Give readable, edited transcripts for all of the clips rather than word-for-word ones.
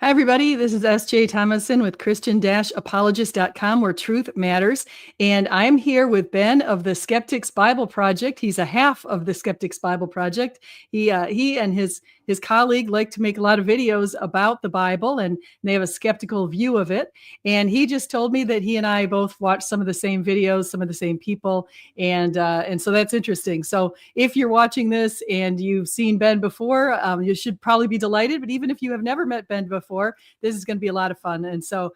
Hi, everybody. This is S.J. Thomason with Christian-Apologist.com, where truth matters. And I'm here with Ben of the Skeptics Bible Project. He's a half of the Skeptics Bible Project. He and his colleague like to make a lot of videos about the Bible, and they have a skeptical view of it. And he just told me that he and I both watch some of the same videos, some of the same people, and so that's interesting. So if you're watching this and you've seen Ben before, you should probably be delighted. But even if you have never met Ben before, this is going to be a lot of fun. And so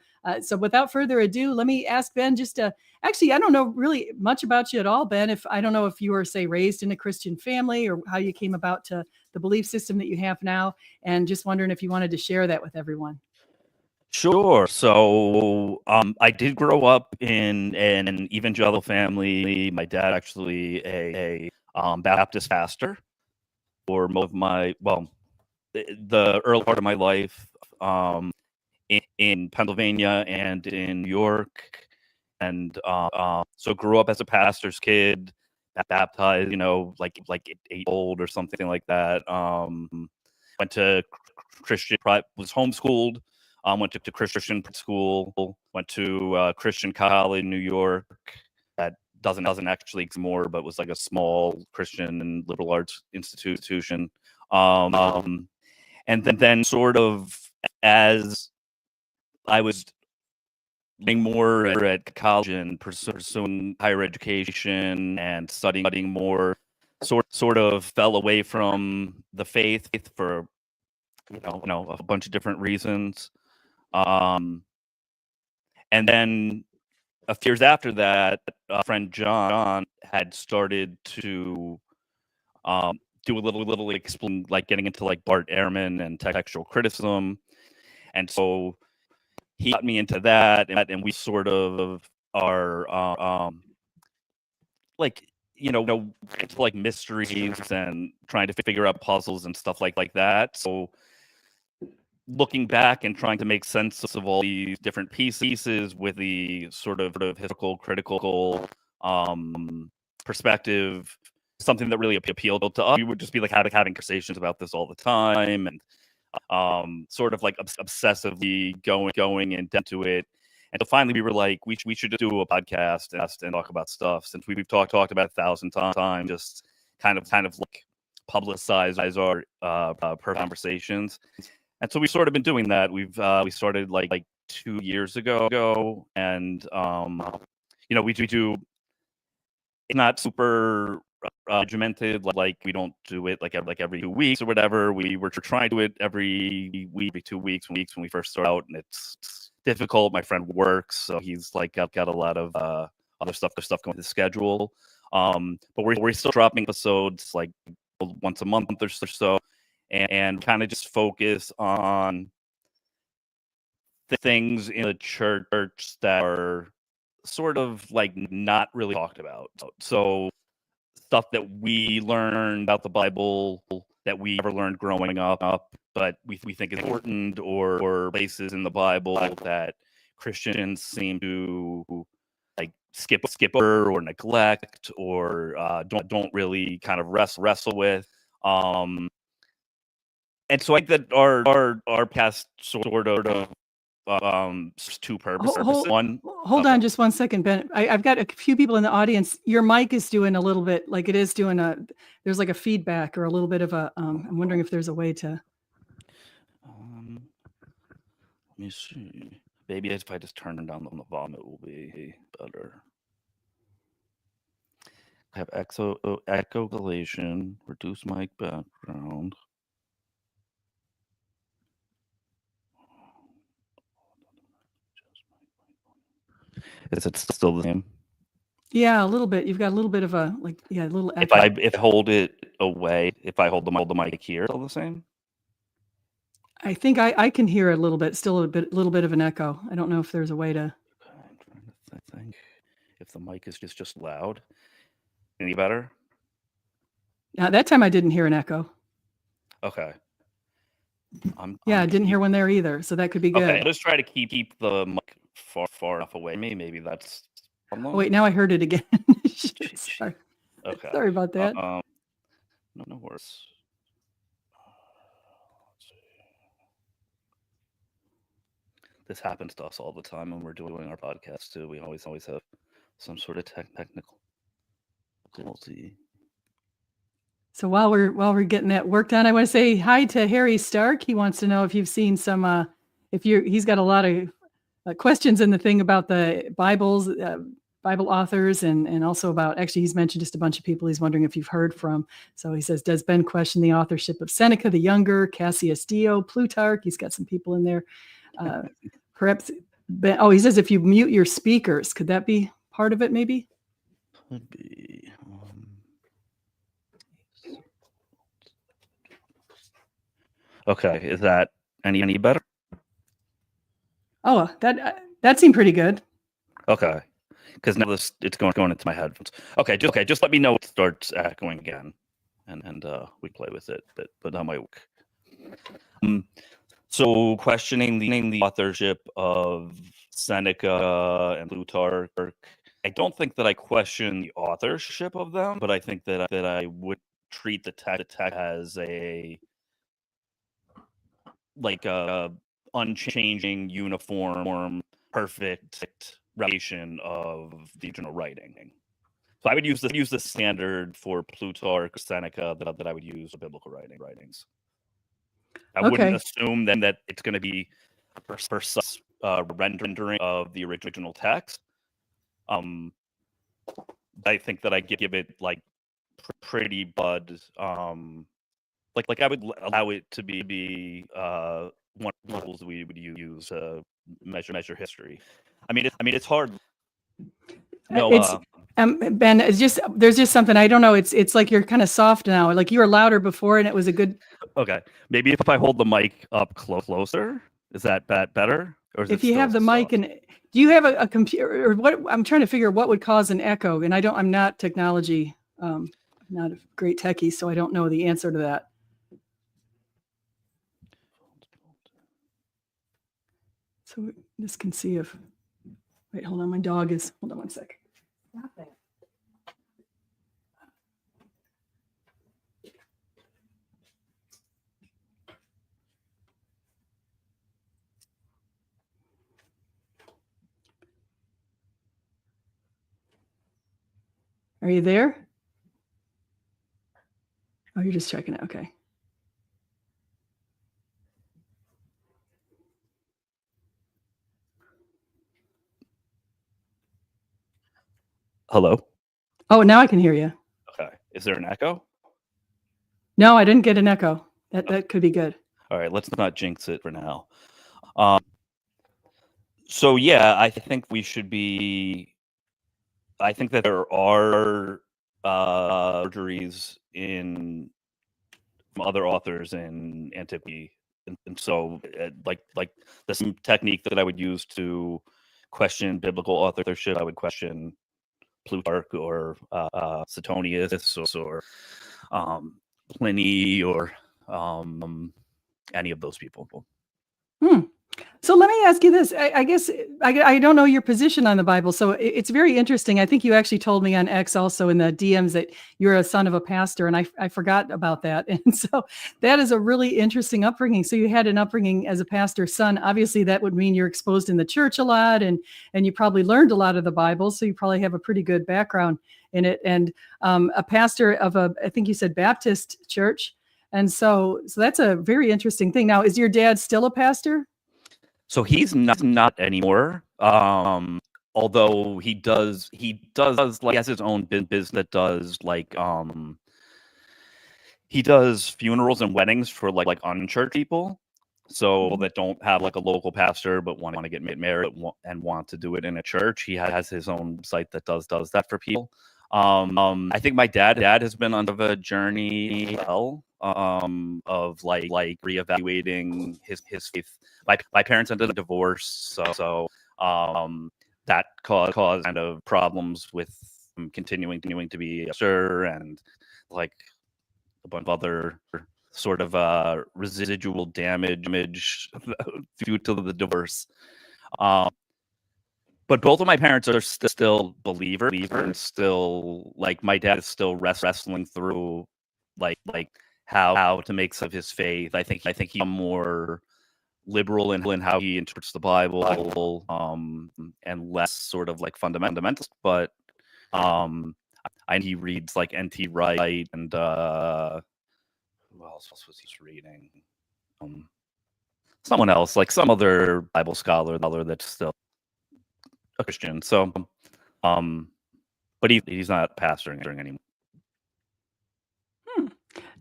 without further ado, let me ask Ben just to, actually, I don't know really much about you at all, Ben. I don't know if you were, say, raised in a Christian family or how you came about to the belief system that you have now. And just wondering if you wanted to share that with everyone. Sure. So I did grow up in an evangelical family. My dad actually a Baptist pastor for most of the early part of my life in Pennsylvania and in New York. And so grew up as a pastor's kid, baptized, like 8 old or something like that. Went to Christian, was homeschooled. Went to Christian school, went to Christian college in New York that doesn't actually exist more, but was like a small Christian and liberal arts institution. And then sort of as I was getting more at college and pursuing higher education and studying more, sort of fell away from the faith for a bunch of different reasons. And then a few years after that, a friend John had started to do a little explain, like getting into like Bart Ehrman and textual criticism, and so he got me into that, and we sort of are like into like mysteries and trying to figure out puzzles and stuff like that. So looking back and trying to make sense of all these different pieces with the sort of historical, critical perspective, something that really appealed to us. We would just be like having conversations about this all the time, and sort of like obsessively going into it. And so finally, we were like, we should do a podcast and talk about stuff, since we've talked about 1,000 times, just kind of like publicize our per conversations. And so we've sort of been doing that. We started like 2 years ago, and we do. It's not super regimented. Like we don't do it like every 2 weeks or whatever. We were trying to do it every week, every 2 weeks when we first start out, and it's difficult. My friend works, so he's like got a lot of other stuff going with his schedule. But we're still dropping episodes like once a month or so. And kind of just focus on the things in the church that are sort of like not really talked about. So stuff that we learned about the Bible that we never learned growing up, but we think is important, or places in the Bible that Christians seem to like skip over or neglect, or don't really kind of wrestle with. And so I think that our past sort of two purposes. Hold on just one second, Ben. I've got a few people in the audience. Your mic is doing a little bit, like it is doing there's like a feedback or a little bit of a, I'm wondering if there's a way to. Let me see. Maybe if I just turn down the volume, it will be better. I have echo collation, reduce mic background. Is it still the same? Yeah, a little bit. You've got a little bit of a a little echo. If I hold it away, if I hold the mic here, still the same? I think I can hear it a little bit. Still a little bit of an echo. I don't know if there's a way to. Okay, I'm trying to think if the mic is just loud. Any better? Now, that time I didn't hear an echo. Okay. I didn't hear one there either, so that could be good. Okay, let's try to keep the mic far enough away. Maybe that's. Oh, wait, now I heard it again. Sorry. Okay. Sorry about that. No worries. this happens to us all the time when we're doing our podcast too. We always have some sort of technical difficulty. So while we're getting that work done, I want to say hi to Harry Stark. He wants to know if you've seen some he's got a lot of questions in the thing about the Bibles, Bible authors, and also about, actually, he's mentioned just a bunch of people he's wondering if you've heard from. So he says, does Ben question the authorship of Seneca the Younger, Cassius Dio, Plutarch? He's got some people in there. Perhaps, Ben, he says if you mute your speakers, could that be part of it maybe? Could be. Okay, is that any better? Oh, that seemed pretty good. Okay, because now it's going into my headphones. Okay, just let me know if it starts echoing again, and we play with it. But that might work. So questioning the authorship of Seneca and Plutarch. I don't think that I question the authorship of them, but I think that I would treat the text as a unchanging, uniform, perfect replication of the original writing. So I would use the standard for Plutarch, Seneca that I would use for biblical writings. I wouldn't assume then that it's going to be a precise rendering of the original text. I think that I give it like pretty bud. Like I would allow it to be one of the tools we would use to measure history. I mean, it's hard. No, Ben, there's just something, I don't know. It's like you're kind of soft now. Like you were louder before, and it was a good. Okay, maybe if I hold the mic up closer, is that better? Or is if you have the mic, and do you have a computer, or what? I'm trying to figure what would cause an echo, and I'm not technology, I'm not a great techie, so I don't know the answer to that. So this can see if. Wait, hold on. My dog is. Hold on one sec. Stop that. Are you there? Oh, you're just checking it. Okay. Hello? Oh, now I can hear you. Okay. Is there an echo? No, I didn't get an echo. That could be good. All right, let's not jinx it for now. So yeah, I think we should be. I think that there are forgeries from other authors in antiquity, and so like the same technique that I would use to question biblical authorship, I would question Plutarch or Suetonius or Pliny or any of those people. So let me ask you this. I guess I don't know your position on the Bible, so it's very interesting. I think you actually told me on X also in the DMs that you're a son of a pastor, and I forgot about that. And so that is a really interesting upbringing. So you had an upbringing as a pastor's son. Obviously, that would mean you're exposed in the church a lot, and you probably learned a lot of the Bible, so you probably have a pretty good background in it. And a pastor of I think you said Baptist church. And so that's a very interesting thing. Now, is your dad still a pastor? So he's not anymore. Although he does like, he has his own business that does like he does funerals and weddings for like unchurched people. So that don't have like a local pastor but want to get married and want to do it in a church. He has his own site that does that for people. I think my dad has been on a journey of like reevaluating his faith. My parents ended up divorce, so that caused kind of problems with continuing to be a pastor and like a bunch of other sort of residual damage due to the divorce. But both of my parents are still believers. Still, like, my dad is still wrestling through like how to make sense of his faith. I think he's more liberal in how he interprets the Bible, and less sort of like fundamentalist. But I know he reads like N.T. Wright and who else was he reading? Someone else, like some other Bible scholar that's still a Christian. So, but he's not pastoring anymore.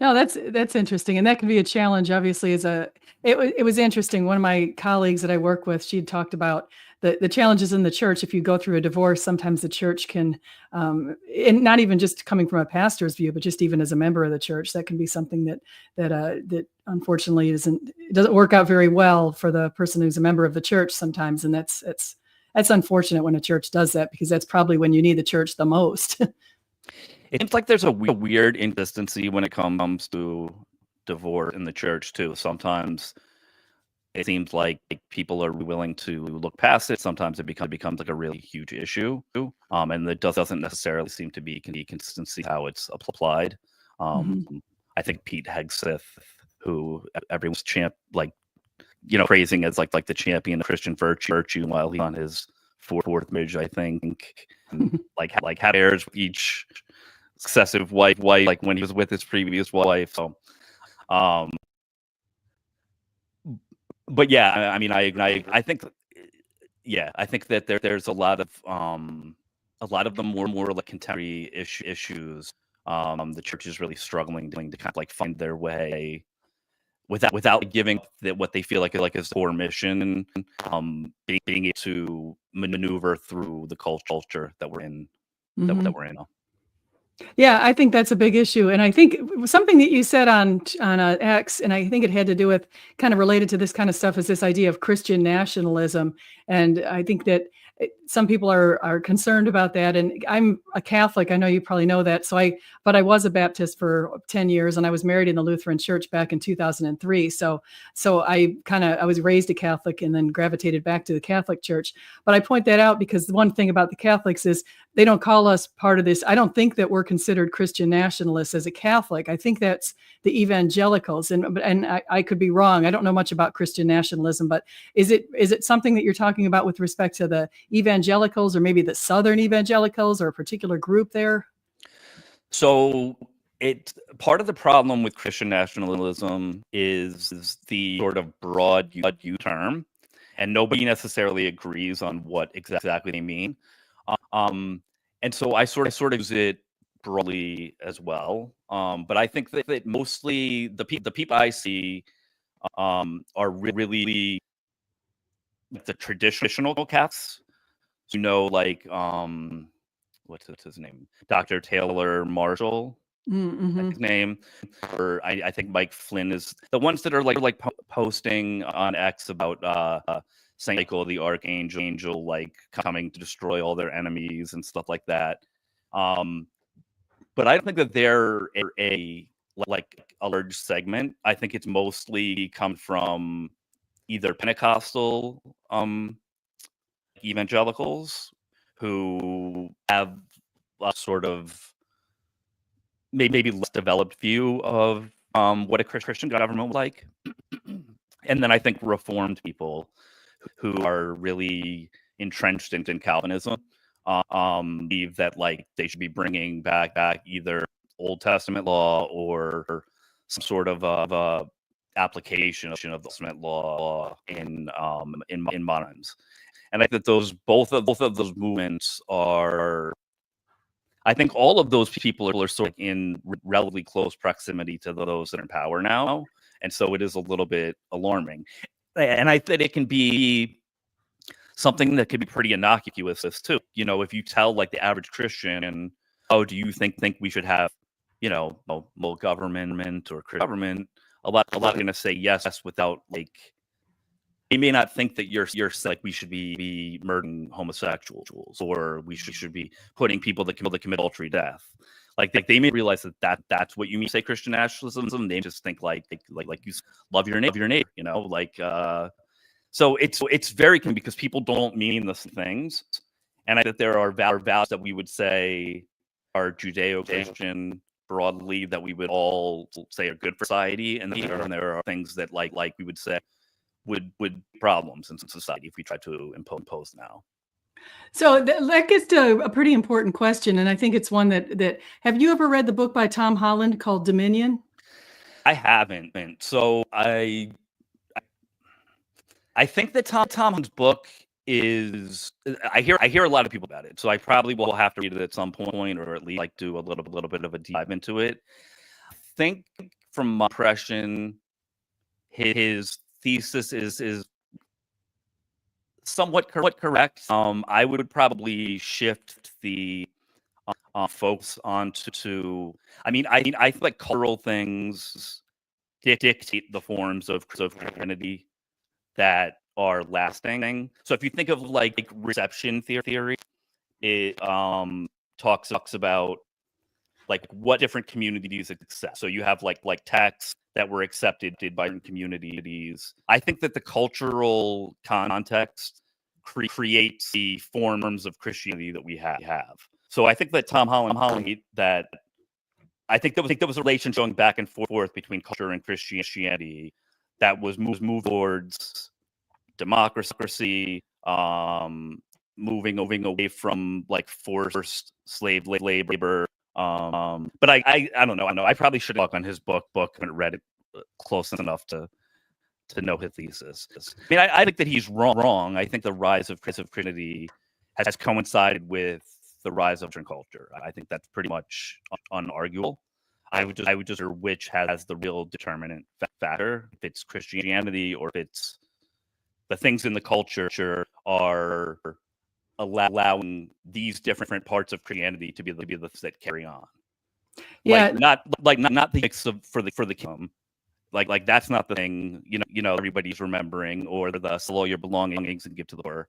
No, that's interesting, and that can be a challenge. Obviously, it was interesting. One of my colleagues that I work with, she had talked about the challenges in the church. If you go through a divorce, sometimes the church can, and not even just coming from a pastor's view, but just even as a member of the church, that can be something that unfortunately it doesn't work out very well for the person who's a member of the church sometimes, and that's unfortunate when a church does that, because that's probably when you need the church the most. It seems like there's a weird inconsistency when it comes to divorce in the church too. Sometimes it seems like people are willing to look past it. Sometimes it becomes like a really huge issue, and it doesn't necessarily seem to be consistency how it's applied. I think Pete Hegseth, who everyone's praising as like the champion of Christian virtue, while he's on his fourth marriage, I think, and like had affairs with each successive wife, like when he was with his previous wife. So, but yeah, I mean, I think, yeah, I think that there's a lot of the more like contemporary issues. The church is really struggling to kind of like find their way without giving what they feel like is core mission, being able to maneuver through the culture that we're in. That we're in. Yeah, I think that's a big issue, and I think something that you said on X, and I think it had to do with kind of related to this kind of stuff, is this idea of Christian nationalism, and I think that some people are concerned about that. And I'm a Catholic. I know you probably know that. But I was a Baptist for 10 years, and I was married in the Lutheran Church back in 2003. So I was raised a Catholic and then gravitated back to the Catholic Church. But I point that out because the one thing about the Catholics is they don't call us part of this. I don't think that we're considered Christian nationalists as a Catholic. I think that's the evangelicals, and I could be wrong. I don't know much about Christian nationalism, but is it something that you're talking about with respect to the evangelicals, or maybe the Southern evangelicals, or a particular group there? So it's part of the problem with Christian nationalism is the sort of broad term, and nobody necessarily agrees on what exactly they mean. And so I sort of use it broadly as well. But I think that mostly the people I see are really the traditional Catholics. Like what's his name? Dr. Taylor Marshall. His name, or I think Mike Flynn is the ones that are like posting on X about Saint Michael the Archangel, like coming to destroy all their enemies and stuff like that. But I don't think that they're a large segment. I think it's mostly come from either Pentecostal evangelicals who have a sort of maybe less developed view of what a Christian government would like. And then I think Reformed people who are really entrenched in Calvinism believe that like they should be bringing back either Old Testament law or some sort of application of the Old Testament law in modern times. And I think that both of those movements are. I think all of those people are sort of in relatively close proximity to those that are in power now, and so it is a little bit alarming. And I think it can be something that could be pretty innocuous too. If you tell like the average Christian, "Oh, do you think we should have, more government or government?" A lot are going to say yes without like. They may not think that you're like we should be murdering homosexuals, or we should be putting people that commit adultery to death. Like they may realize that's what you mean. Say Christian nationalism. They just think like you love your neighbor. So it's very confusing because people don't mean the things, and I think there are values that we would say are Judeo-Christian broadly that we would all say are good for society, and then there are things that like we would say would problems in society if we try to impose now. So that gets to a pretty important question, and I think it's one that have you ever read the book by Tom Holland called Dominion? I haven't. So I think that Tom Holland's book is I hear a lot of people about it. So I probably will have to read it at some point, or at least like do a little bit of a deep dive into it. I think from my impression, his thesis is somewhat correct. I would probably shift the focus onto. I feel like cultural things dictate the forms of Christianity that are lasting. So if you think of like reception theory, it talks about like what different communities accept. So you have like texts that were accepted by communities. I think that the cultural context creates the forms of Christianity that we have. So I think that Tom Holland that I think there was a relation going back and forth between culture and Christianity that was moved towards democracy, moving away from like forced slave labor. But I don't know. I probably should look on his book. Haven't read it close enough to know his thesis. I think that he's wrong. I think the rise of Christianity has coincided with the rise of Western culture. I think that's pretty much unarguable. I would just wonder which has the real determinant factor, if it's Christianity or if it's the things in the culture are allowing these different parts of Christianity to be the that carry on. Yeah, not the mix of for the kingdom. Like that's not the thing everybody's remembering, or the sell all your belongings and give to the poor.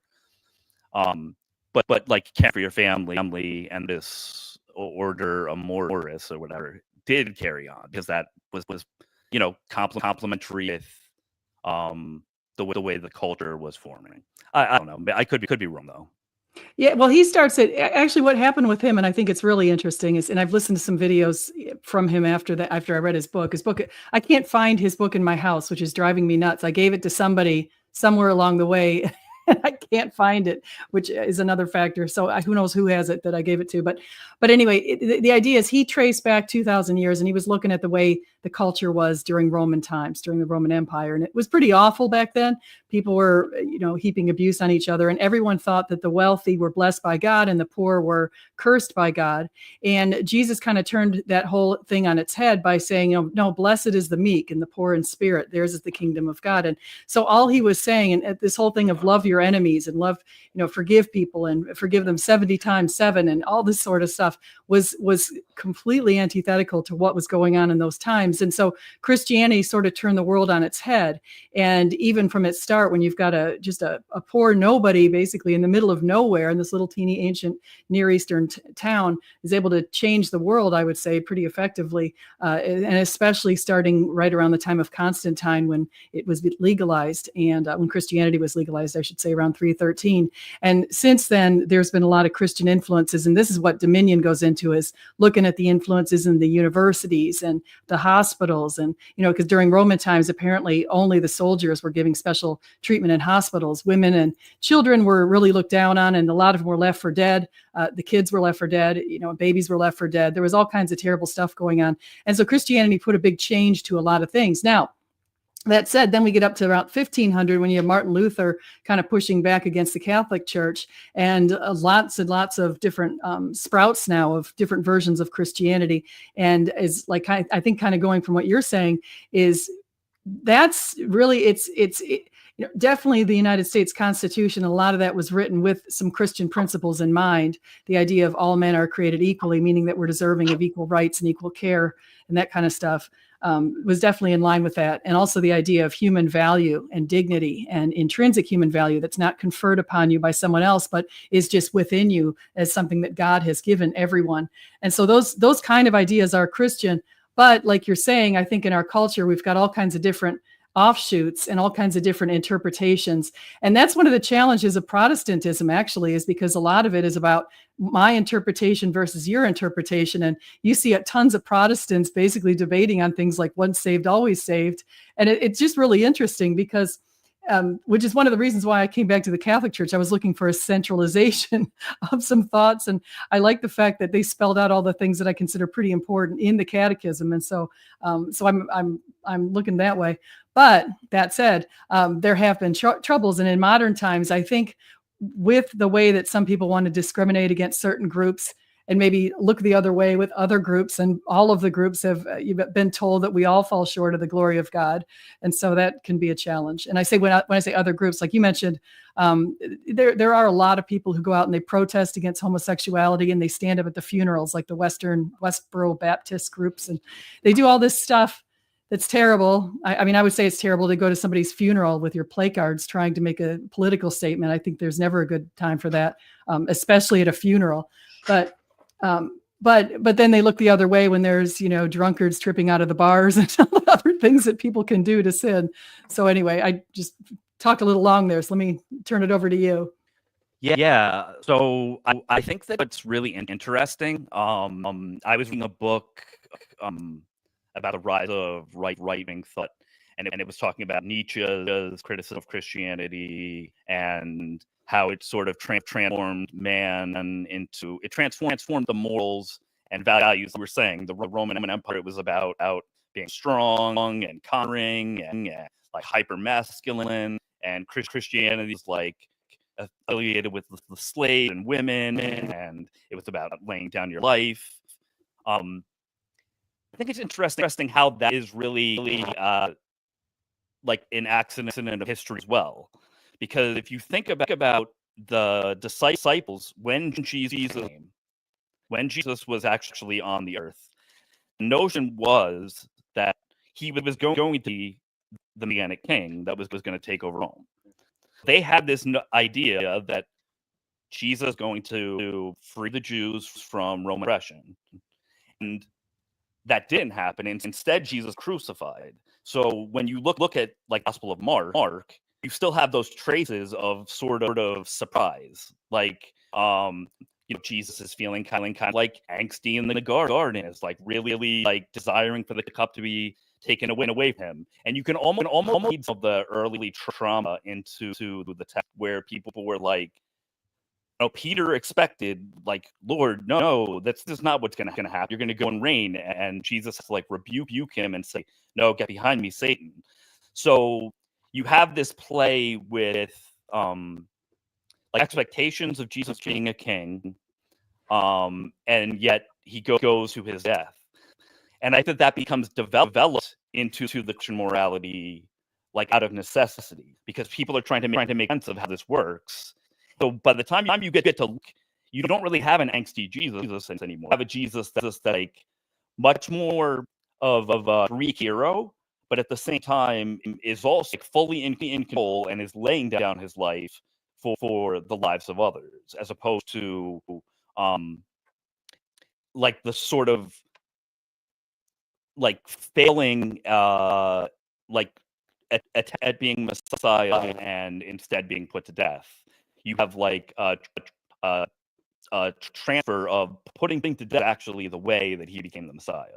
But like care for your family and this order amoris or whatever did carry on, because that was complementary with the way the culture was forming. I don't know. I could be wrong though. yeah. Well, he starts it. Actually, what happened with him, and I think it's really interesting, is, and I've listened to some videos from him after I read his book. I can't find his book in my house, which is driving me nuts. I gave it to somebody somewhere along the way. I can't find it, which is another factor. So who knows who has it that I gave it to. But anyway, the idea is he traced back 2,000 years, and he was looking at the way the culture was during Roman times, during the Roman Empire. And it was pretty awful back then. People were, heaping abuse on each other, and everyone thought that the wealthy were blessed by God and the poor were cursed by God. And Jesus kind of turned that whole thing on its head by saying, no, blessed is the meek and the poor in spirit. Theirs is the kingdom of God. And so all he was saying, and this whole thing of love your enemies and love, forgive people and forgive them 70 times 7 and all this sort of stuff was completely antithetical to what was going on in those times. And so Christianity sort of turned the world on its head. And even from its start, when you've got a poor nobody basically in the middle of nowhere in this little teeny ancient Near Eastern town is able to change the world, I would say, pretty effectively. And especially starting right around the time of Constantine, when it was legalized, and when Christianity was legalized, I should say, around 313. And since then, there's been a lot of Christian influences. And this is what Dominion goes into, is looking at the influences in the universities and the hospitals. And, because during Roman times, apparently only the soldiers were giving special treatment in hospitals. Women and children were really looked down on, and a lot of them were left for dead. The kids were left for dead. Babies were left for dead. There was all kinds of terrible stuff going on. And so Christianity put a big change to a lot of things. Now, that said, then we get up to around 1500 when you have Martin Luther kind of pushing back against the Catholic Church, and lots and lots of different sprouts now of different versions of Christianity. And is like, I think kind of going from what you're saying is that's really, it's definitely the United States Constitution. A lot of that was written with some Christian principles in mind. The idea of all men are created equally, meaning that we're deserving of equal rights and equal care and that kind of stuff. Was definitely in line with that. And also the idea of human value and dignity and intrinsic human value that's not conferred upon you by someone else, but is just within you as something that God has given everyone. And so those kind of ideas are Christian. But like you're saying, I think in our culture, we've got all kinds of different offshoots and all kinds of different interpretations. And that's one of the challenges of Protestantism, actually, is because a lot of it is about my interpretation versus your interpretation. And you see tons of Protestants basically debating on things like once saved, always saved. And it's just really interesting because which is one of the reasons why I came back to the Catholic Church. I was looking for a centralization of some thoughts, and I like the fact that they spelled out all the things that I consider pretty important in the Catechism, and so I'm looking that way. But that said, there have been troubles, and in modern times, I think with the way that some people want to discriminate against certain groups and maybe look the other way with other groups, and all of the groups have been told that we all fall short of the glory of God, and so that can be a challenge. And I say when I say other groups, like you mentioned, there are a lot of people who go out and they protest against homosexuality, and they stand up at the funerals, like the Westboro Baptist groups, and they do all this stuff that's terrible. I mean, I would say it's terrible to go to somebody's funeral with your placards trying to make a political statement. I think there's never a good time for that, especially at a funeral. But then they look the other way when there's, drunkards tripping out of the bars and other things that people can do to sin. So anyway, I just talked a little long there. So let me turn it over to you. Yeah. So I think that it's really interesting. I was reading a book about the rise of right-wing thought, and it was talking about Nietzsche's criticism of Christianity and how it sort of transformed man into, it transformed the morals and values. We were saying the Roman Empire, it was about being strong and conquering and like hyper masculine, and Christianity is like affiliated with the slave and women, and it was about laying down your life. I think it's interesting how that is really like an accident of history as well. Because if you think about the disciples, when Jesus was actually on the earth, the notion was that he was going to be the Messianic king that was going to take over Rome. They had this idea that Jesus was going to free the Jews from Roman oppression. And that didn't happen. And instead, Jesus crucified. So when you look at like Gospel of Mark, you still have those traces of sort of surprise, like Jesus is feeling kind of like angsty in the garden, is like really like desiring for the cup to be taken away from him, and you can almost read some of the early trauma into the text where people were like, Peter expected, like, Lord, no, that's not what's going to happen. You're going to go and reign, and Jesus like rebuke him and say, no, get behind me, Satan. So you have this play with like expectations of Jesus being a king, and yet he goes to his death. And I think that becomes developed into the Christian morality, like out of necessity, because people are trying to make sense of how this works. So by the time you get to look, you don't really have an angsty Jesus anymore. You have a Jesus that's like much more of a Greek hero, but at the same time is also like fully in control and is laying down his life for the lives of others, as opposed to like the sort of like failing like at being Messiah and instead being put to death. You have like a transfer of putting things to death actually the way that he became the Messiah.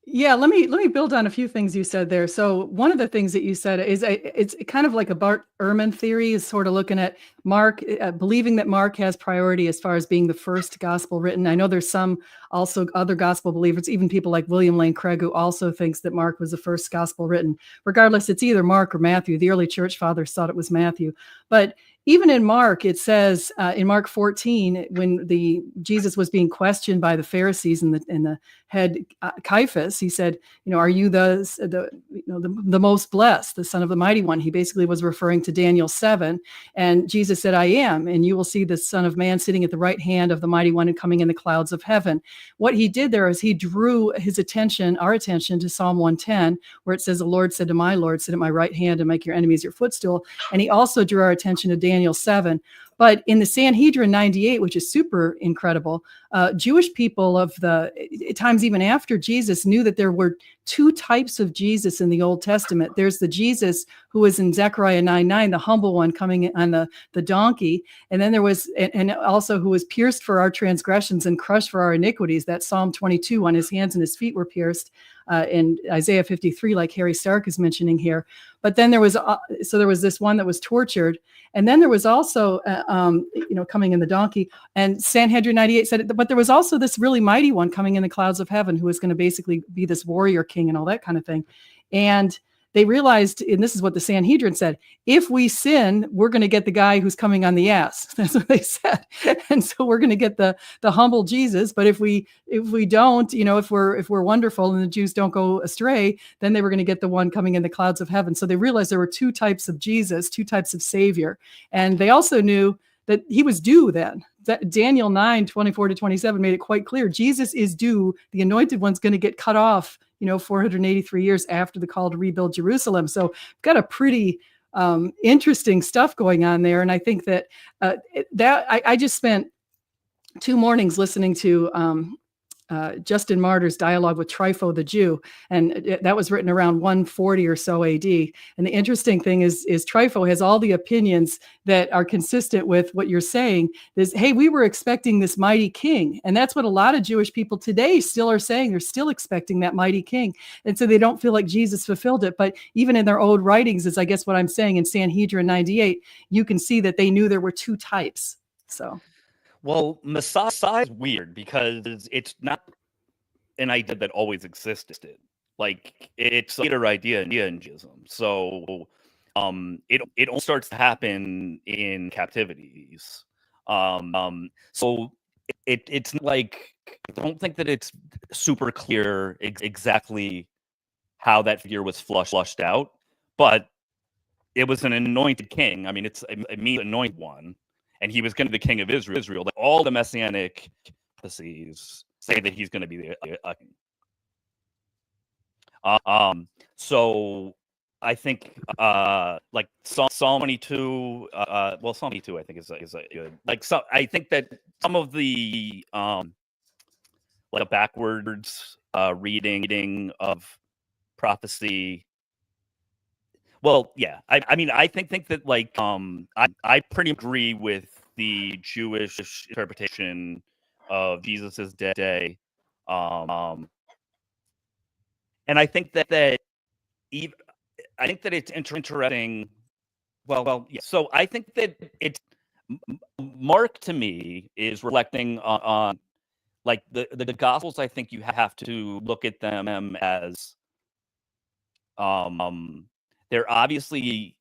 Yeah, let me build on a few things you said there. So one of the things that you said is it's kind of like a Bart Ehrman theory, is sort of looking at Mark, believing that Mark has priority as far as being the first gospel written. I know there's some also other gospel believers, even people like William Lane Craig, who also thinks that Mark was the first gospel written. Regardless, it's either Mark or Matthew. The early church fathers thought it was Matthew. But even in Mark, it says in Mark 14, when Jesus was being questioned by the Pharisees and the head Caiaphas, he said, are you the most blessed, the Son of the Mighty One? He basically was referring to Daniel 7, and Jesus said, I am, and you will see the Son of Man sitting at the right hand of the Mighty One and coming in the clouds of heaven. What he did there is he drew our attention to Psalm 110, where it says, the Lord said to my Lord, sit at my right hand and make your enemies your footstool. And he also drew our attention to Daniel 7. But in the Sanhedrin 98, which is super incredible, Jewish people of the times even after Jesus knew that there were two types of Jesus in the Old Testament. There's the Jesus who was in Zechariah 9:9, the humble one coming on the donkey. And then there was, and also who was pierced for our transgressions and crushed for our iniquities. That Psalm 22, on his hands and his feet were pierced. in Isaiah 53, like Harry Stark is mentioning here. But then there was this one that was tortured, and then there was also coming in the donkey. And Sanhedrin 98 said, but there was also this really mighty one coming in the clouds of heaven, who was going to basically be this warrior king and all that kind of thing. And they realized, and this is what the Sanhedrin said, if we sin, we're going to get the guy who's coming on the ass. That's what they said. And so we're going to get the humble Jesus. But if we don't, if we're wonderful and the Jews don't go astray, then they were going to get the one coming in the clouds of heaven. So they realized there were two types of Jesus, two types of Savior. And they also knew that he was due then. That Daniel 9:24-27 made it quite clear. Jesus is due. The anointed one's going to get cut off, 483 years after the call to rebuild Jerusalem. So we've got a pretty interesting stuff going on there. And I think that I just spent 2 mornings listening to Justin Martyr's dialogue with Trypho the Jew, and that was written around 140 or so AD. And the interesting thing is Trypho has all the opinions that are consistent with what you're saying. Is, hey, we were expecting this mighty king, and that's what a lot of Jewish people today still are saying. They're still expecting that mighty king, and so they don't feel like Jesus fulfilled it. But even in their old writings, is I guess what I'm saying in Sanhedrin 98, you can see that they knew there were two types. So. Well, Messiah is weird because it's not an idea that always existed. Like, it's a later idea in Judaism. So it all starts to happen in captivities. So it's not like, I don't think that it's super clear exactly how that figure was flushed out, but it was an anointed king. I mean, it means anointed one. And he was going to be the king of Israel. All the messianic prophecies say that he's going to be a king. So I think like Psalm 22. Psalm 22 I think is good. Like, so I think that some of the like a backwards reading of prophecy. Well, yeah. I mean, I think that like I pretty agree with the Jewish interpretation of Jesus's day, and I think that even I think that it's interesting. Well, yeah. So I think that it's Mark to me is reflecting on like the Gospels. I think you have to look at them as they're obviously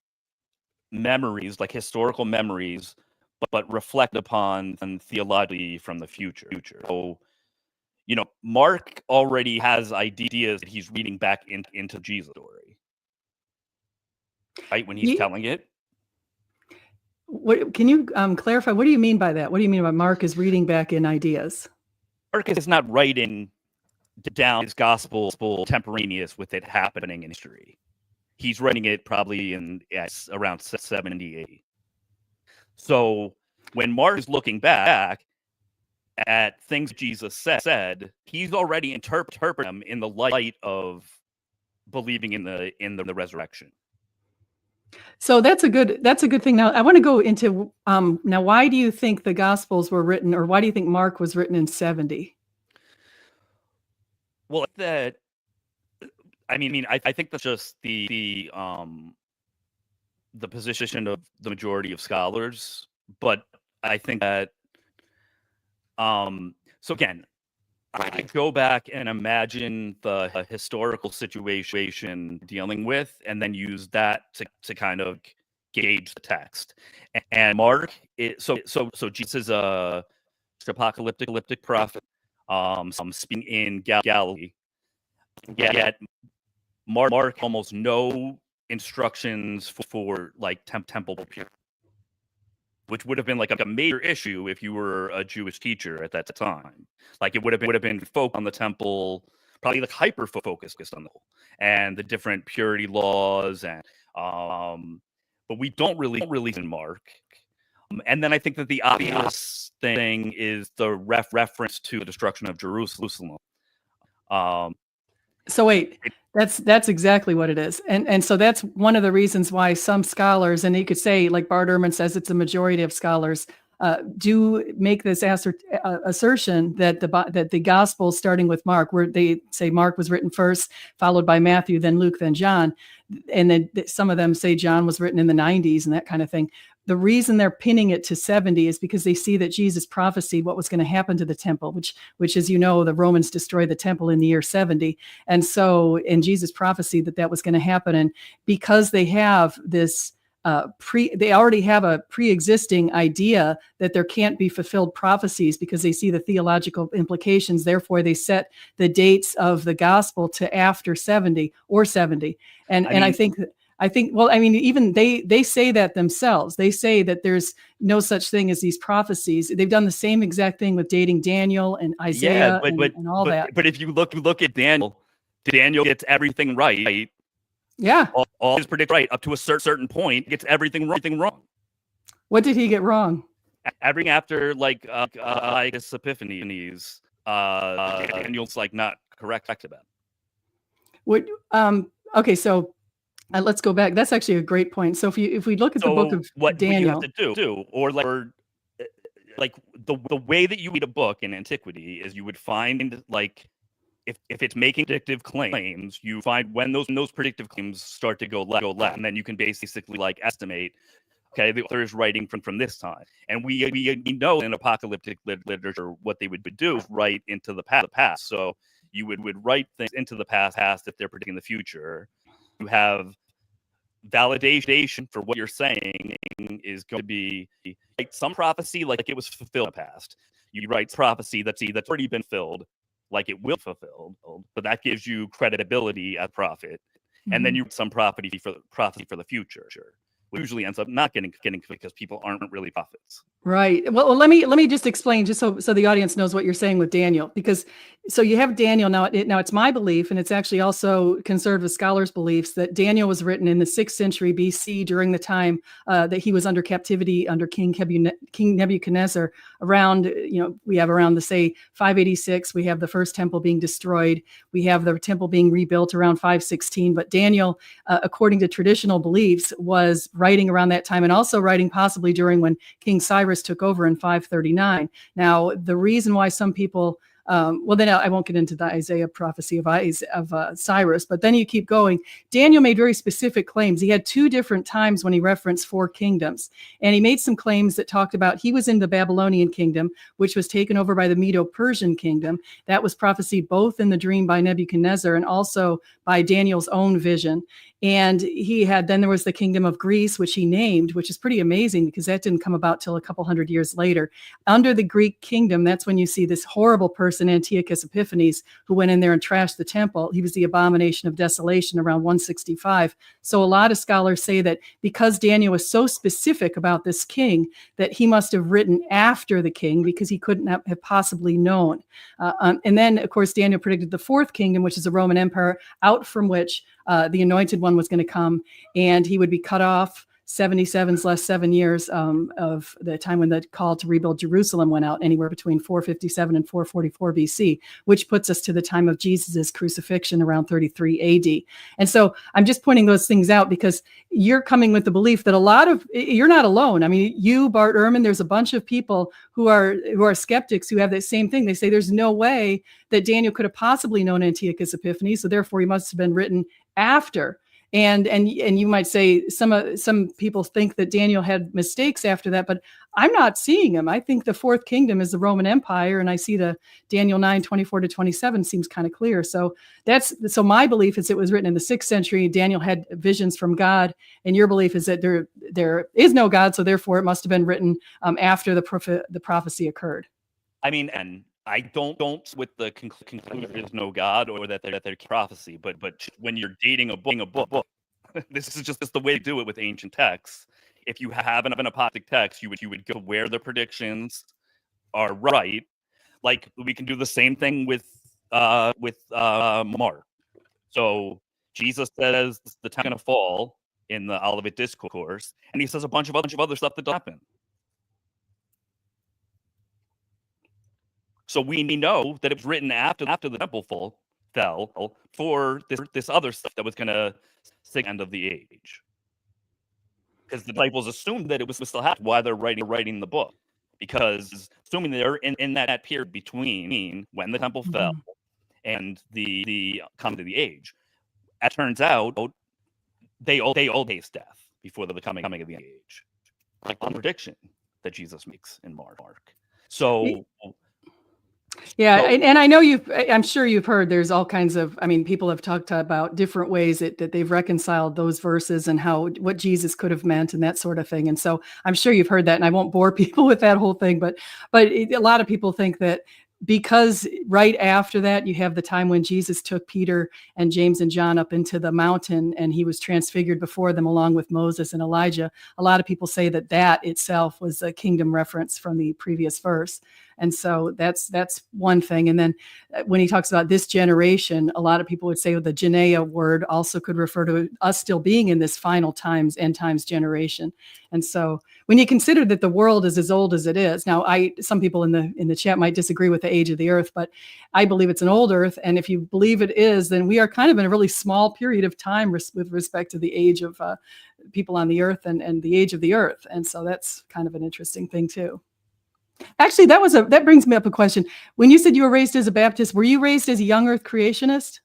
memories, like historical memories, but reflect upon them theologically from the future. So, Mark already has ideas that he's reading back into Jesus' story, right? When he's telling it. What can you clarify? What do you mean by that? What do you mean by Mark is reading back in ideas? Mark is not writing down his gospel contemporaneous with it happening in history. He's writing it probably in around 70 AD. So when Mark is looking back at things Jesus said, he's already interpreting them in the light of believing in the resurrection. So that's a good thing. Now I want to go into now, why do you think the Gospels were written, or why do you think Mark was written in 70? Well, I think that's just the position of the majority of scholars, but I think that so again, I go back and imagine the historical situation dealing with, and then use that to kind of gauge the text. And Mark, so Jesus is a apocalyptic prophet, speaking in Galilee. Yet Mark almost no instructions for like temple purity, which would have been like a major issue if you were a Jewish teacher at that time. Like, it would have been focused on the temple, probably like hyper focused on the whole, and the different purity laws, and but we don't really in Mark. And then I think that the obvious thing is the reference to the destruction of Jerusalem. So wait, that's exactly what it is. And so that's one of the reasons why some scholars, and you could say, like Bart Ehrman says, it's a majority of scholars, do make this assertion that the Gospels, starting with Mark, where they say Mark was written first, followed by Matthew, then Luke, then John, and then some of them say John was written in the 90s and that kind of thing. The reason they're pinning it to 70 is because they see that Jesus prophesied what was going to happen to the temple, which, as you know, the Romans destroyed the temple in the year 70. And so, Jesus prophesied that was going to happen. And because they have this, they already have a pre-existing idea that there can't be fulfilled prophecies because they see the theological implications. Therefore, they set the dates of the gospel to after 70 or 70. And I think, well, I mean, even they say that themselves. They say that there's no such thing as these prophecies. They've done the same exact thing with dating Daniel and Isaiah and all that. But if you look at Daniel gets everything right. Yeah. All his predictions right up to a certain point, gets everything wrong. What did he get wrong? Everything after like Epiphanies, Daniel's like not correct about. Okay, so let's go back. That's actually a great point. So if we look at the book of Daniel, what you have to do, or like the way that you read a book in antiquity is you would find like if it's making predictive claims, you find when those predictive claims start to go left, and then you can basically like estimate. Okay, the author is writing from this time, and we know in apocalyptic literature what they would do is write into the past. So you would write things into the past if they're predicting the future. You have validation for what you're saying is going to be like some prophecy, like it was fulfilled in the past. You write prophecy that's already been filled, like it will fulfilled, but that gives you credibility as prophet. Mm-hmm. And then you write some prophecy for the future, which usually ends up not getting because people aren't really prophets. Right. Well, let me just explain, just so the audience knows what you're saying with Daniel, because so you have Daniel now. It's my belief, and it's actually also conservative scholars' beliefs, that Daniel was written in the 6th century BC during the time that he was under captivity under King Nebuchadnezzar. Around, we have around the say 586. We have the first temple being destroyed. We have the temple being rebuilt around 516. But Daniel, according to traditional beliefs, was writing around that time, and also writing possibly during when King Cyrus took over in 539. Now, the reason why some people, then I won't get into the Isaiah prophecy of Cyrus, but then you keep going. Daniel made very specific claims. He had 2 different times when he referenced 4 kingdoms, and he made some claims that talked about he was in the Babylonian kingdom, which was taken over by the Medo-Persian kingdom. That was prophesied both in the dream by Nebuchadnezzar and also by Daniel's own vision. And then there was the kingdom of Greece, which he named, which is pretty amazing because that didn't come about till a couple hundred years later. Under the Greek kingdom, that's when you see this horrible person, Antiochus Epiphanes, who went in there and trashed the temple. He was the abomination of desolation around 165. So a lot of scholars say that because Daniel was so specific about this king, that he must have written after the king because he couldn't have possibly known. And then, of course, Daniel predicted the 4th kingdom, which is the Roman Empire, out from which the anointed one was going to come, and he would be cut off 77's less 7 years of the time when the call to rebuild Jerusalem went out, anywhere between 457 and 444 BC, which puts us to the time of Jesus's crucifixion around 33 AD. And so I'm just pointing those things out because you're coming with the belief that you're not alone. I mean, you, Bart Ehrman, there's a bunch of people who are skeptics who have that same thing. They say there's no way that Daniel could have possibly known Antiochus Epiphanes, so therefore he must have been written after. And you might say some people think that Daniel had mistakes after that, but I'm not seeing them. I think the 4th kingdom is the Roman Empire, and I see the Daniel 9:24-27 seems kind of clear. So my belief is it was written in the 6th century. Daniel had visions from God, and your belief is that there is no God, so therefore it must have been written after the prophecy occurred. I mean, and I don't with the conclusion there is no God or that they're prophecy, but when you're dating a book, this is just the way to do it with ancient texts. If you have an apocryphal text, you would go where the predictions are right. Like we can do the same thing with Mark. So Jesus says the time's going to fall in the Olivet Discourse, and he says a bunch of other stuff that happened. So we know that it was written after the temple fell for this other stuff that was going to signal the end of the age. Because the disciples assumed that it was still happening while they're writing the book. because assuming they're in that period between when the temple fell and the coming of the age, it turns out they all taste death before the coming of the age, like the prediction that Jesus makes in Mark. So. Yeah, and I know I'm sure you've heard there's all kinds of, I mean, people have talked about different ways that they've reconciled those verses and what Jesus could have meant and that sort of thing. And so I'm sure you've heard that, and I won't bore people with that whole thing, but a lot of people think that because right after that, you have the time when Jesus took Peter and James and John up into the mountain and he was transfigured before them along with Moses and Elijah. A lot of people say that itself was a kingdom reference from the previous verse. And so that's one thing. And then when he talks about this generation, a lot of people would say the Genea word also could refer to us still being in this final times, end times generation. And so when you consider that the world is as old as it is, now some people in the chat might disagree with the age of the earth, but I believe it's an old earth. And if you believe it is, then we are kind of in a really small period of time with respect to the age of people on the earth and the age of the earth. And so that's kind of an interesting thing too. Actually, that brings me up a question. When you said you were raised as a Baptist, were you raised as a young earth creationist?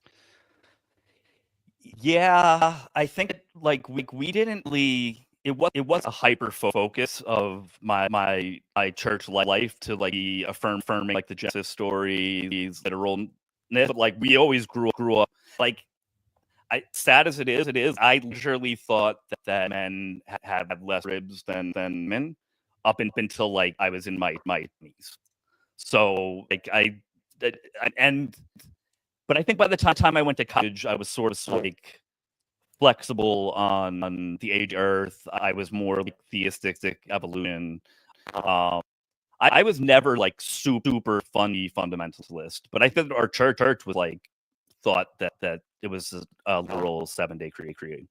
Yeah, I think like we didn't really. It was a hyper focus of my church life to like be affirming like the Genesis stories, literal. Like we always grew up like. Sad as it is. I literally thought that men had less ribs than women up until like I was in my 20s. So like but I think by the time I went to college, I was sort of like flexible on the age of Earth. I was more like theistic evolution. I was never like super funny fundamentalist, but I think our church was like thought that it was a literal 7-day creation.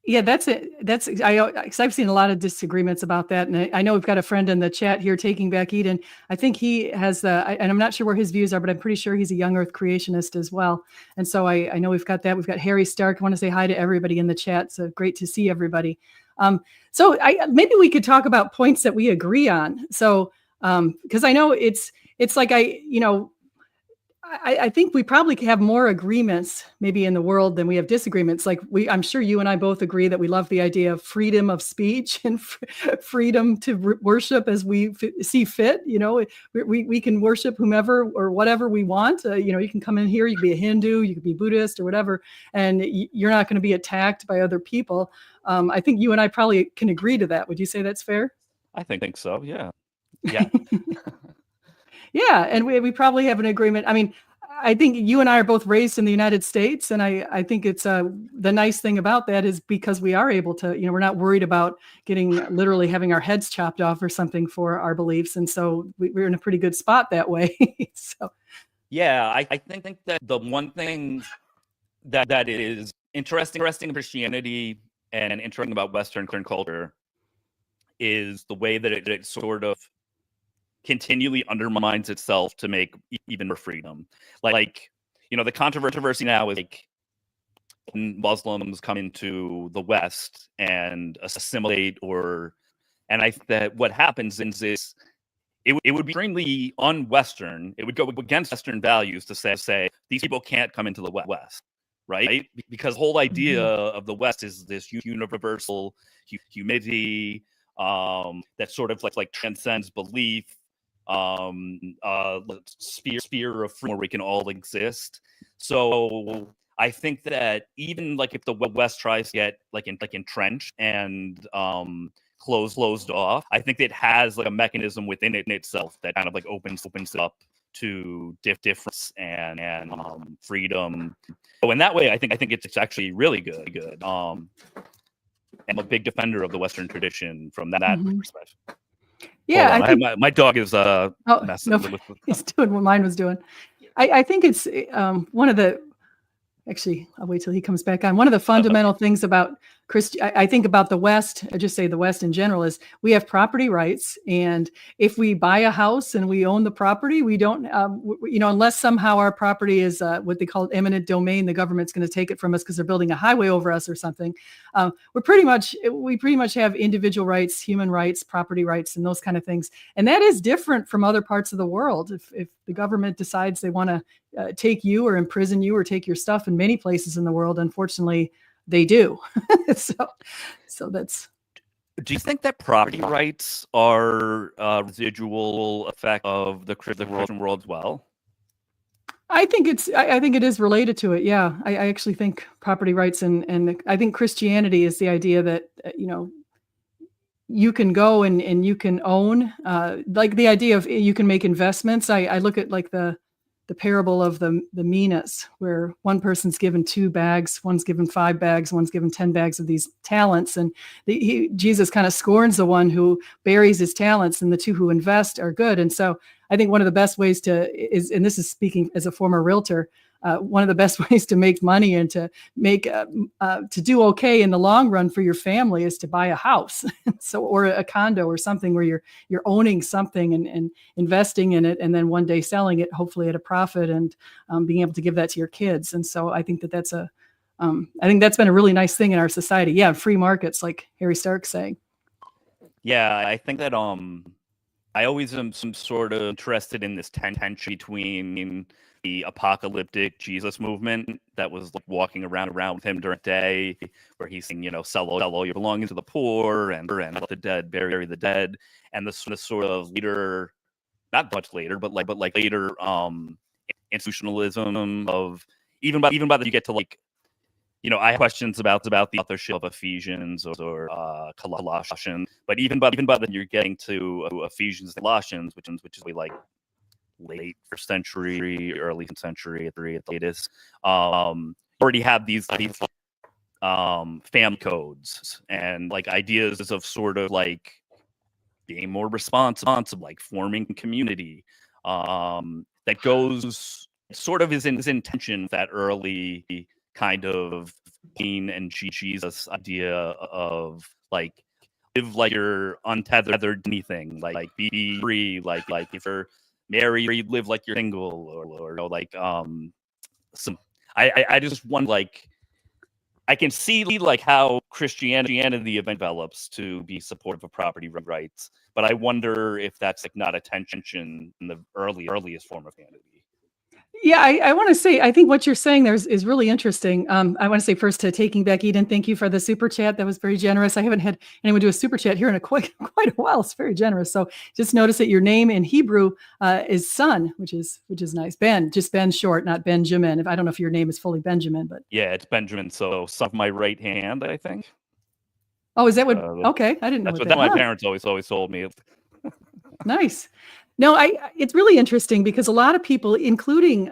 Yeah, that's it. Because I've seen a lot of disagreements about that, and I know we've got a friend in the chat here, Taking Back Eden. I think he has and I'm not sure where his views are, but I'm pretty sure he's a young Earth creationist as well. And so I know we've got that. We've got Harry Stark. I want to say hi to everybody in the chat. So great to see everybody. So maybe we could talk about points that we agree on. So because I know it's like I think we probably have more agreements maybe in the world than we have disagreements. Like I'm sure you and I both agree that we love the idea of freedom of speech and freedom to worship as we see fit. You know, we can worship whomever or whatever we want. You can come in here, you can be a Hindu, you could be Buddhist or whatever, and you're not going to be attacked by other people. I think you and I probably can agree to that. Would you say that's fair? I think so. Yeah. Yeah, and we probably have an agreement. I mean, I think you and I are both raised in the United States, and I think it's the nice thing about that is because we are able to, we're not worried about literally having our heads chopped off or something for our beliefs, and so we're in a pretty good spot that way. So, yeah, I think that the one thing that is interesting in Christianity and interesting about Western culture is the way that it sort of continually undermines itself to make even more freedom. Like the controversy now is like when Muslims come into the West and assimilate and I think that what happens is it would be extremely un-Western. It would go against Western values to say these people can't come into the West, right? Because the whole idea of the West is this universal humility that sort of like transcends belief. Sphere of freedom where we can all exist. So I think that even like if the West tries to get like entrenched and closed off, I think it has like a mechanism within itself that kind of like opens it up to difference and freedom. So in that way, I think it's actually really good. I'm a big defender of the Western tradition from that perspective. Yeah, I think my dog is messing with. He's doing what mine was doing. I think it's one of the. Actually, I'll wait till he comes back on. One of the fundamental things about I think about the West, I just say the West in general, is we have property rights. And if we buy a house and we own the property, we don't, unless somehow our property is what they call eminent domain, the government's going to take it from us because they're building a highway over us or something. We pretty much have individual rights, human rights, property rights, and those kind of things. And that is different from other parts of the world. If the government decides they want to take you or imprison you or take your stuff in many places in the world, unfortunately, they do. so that's. Do you think that property rights are a residual effect of the Christian world as well? I think it is related to it. Yeah, I actually think property rights and I think Christianity is the idea that you can go and you can own, like the idea of you can make investments. I look at like the parable of the minas, where one person's given 2 bags, one's given 5 bags, one's given 10 bags of these talents. And Jesus kind of scorns the one who buries his talents, and the 2 who invest are good. And so I think one of the best ways and this is speaking as a former realtor, one of the best ways to make money and to make to do okay in the long run for your family is to buy a house, or a condo or something where you're owning something and investing in it, and then one day selling it, hopefully at a profit, and being able to give that to your kids. And so I think that's I think that's been a really nice thing in our society. Yeah, free markets, like Harry Stark's saying. Yeah, I think that I always am some sort of interested in this tension between the apocalyptic Jesus movement that was like walking around with him during the day, where he's saying, sell all your belongings to the poor and let the dead bury the dead, and the sort of later, not much later, but like later institutionalism of even by the time you get to like, I have questions about the authorship of Ephesians or Colossians, but even by the you're getting to Ephesians and Colossians, which is like late first century, early century at the latest, already have these family codes and like ideas of sort of like being more responsive, like forming community, that goes sort of is in tension with that early kind of Pain and Jesus idea of like live like you're untethered to anything, like be free, like if you're married, live like you're single, or like some. I just want, like, I can see like how Christianity develops to be supportive of property rights, but I wonder if that's like not a tension in the earliest form of Christianity. Yeah, I want to say, I think what you're saying there is really interesting. I want to say first to Taking Back Eden, thank you for the super chat. That was very generous. I haven't had anyone do a super chat here in quite a while. It's very generous. So just notice that your name in Hebrew is son, which is nice. Ben, just Ben short, not Benjamin. I don't know if your name is fully Benjamin, but yeah, it's Benjamin. So son of my right hand, I think. Oh, is that what? Okay, I didn't know. That's what my parents always told me. Nice. No, it's really interesting because a lot of people, including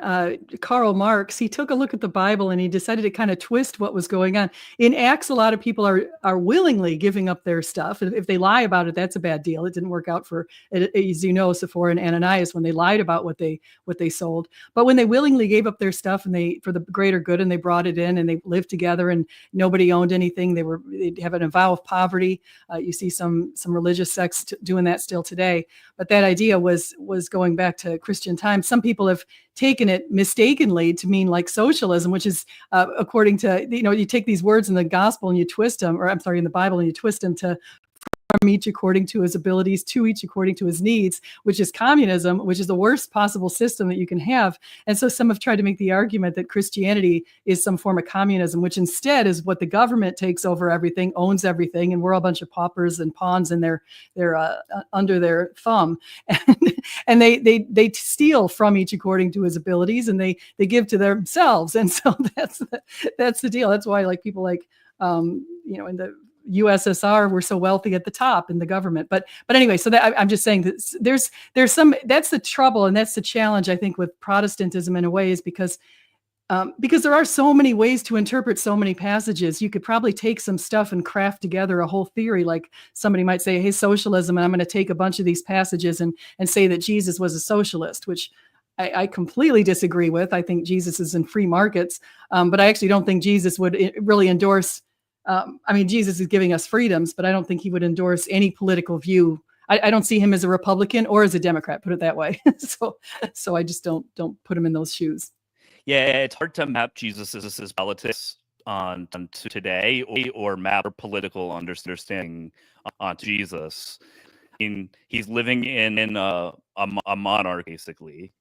Karl Marx, he took a look at the Bible and he decided to kind of twist what was going on. In Acts, a lot of people are willingly giving up their stuff. If they lie about it, that's a bad deal. It didn't work out for, as you know, Sephora and Ananias when they lied about what they sold. But when they willingly gave up their stuff and for the greater good, and they brought it in and they lived together and nobody owned anything, they'd have an vow of poverty. You see some religious sects doing that still today. But that idea was going back to Christian times. Some people have taken it mistakenly to mean like socialism, which is according to, you take these words in the gospel and you twist them, or I'm sorry, in the Bible, and you twist them to from each according to his abilities, to each according to his needs, which is communism, which is the worst possible system that you can have. And so some have tried to make the argument that Christianity is some form of communism, which instead is what the government takes over everything, owns everything, and we're a bunch of paupers and pawns in their under their thumb. And they steal from each according to his abilities, and they give to themselves. And so that's the deal. That's why like people like in the USSR were so wealthy at the top in the government. But anyway, so that I'm just saying that there's some, that's the trouble. And that's the challenge, I think, with Protestantism in a way, is because there are so many ways to interpret so many passages. You could probably take some stuff and craft together a whole theory. Like somebody might say, hey, socialism, and I'm going to take a bunch of these passages and say that Jesus was a socialist, which I completely disagree with. I think Jesus is in free markets, but I actually don't think Jesus would really endorse I mean, Jesus is giving us freedoms, but I don't think he would endorse any political view. I don't see him as a Republican or as a Democrat, put it that way. So I just don't put him in those shoes. Yeah, it's hard to map Jesus's politics on to today, or map our political understanding onto Jesus. I mean, he's living in a monarch, basically.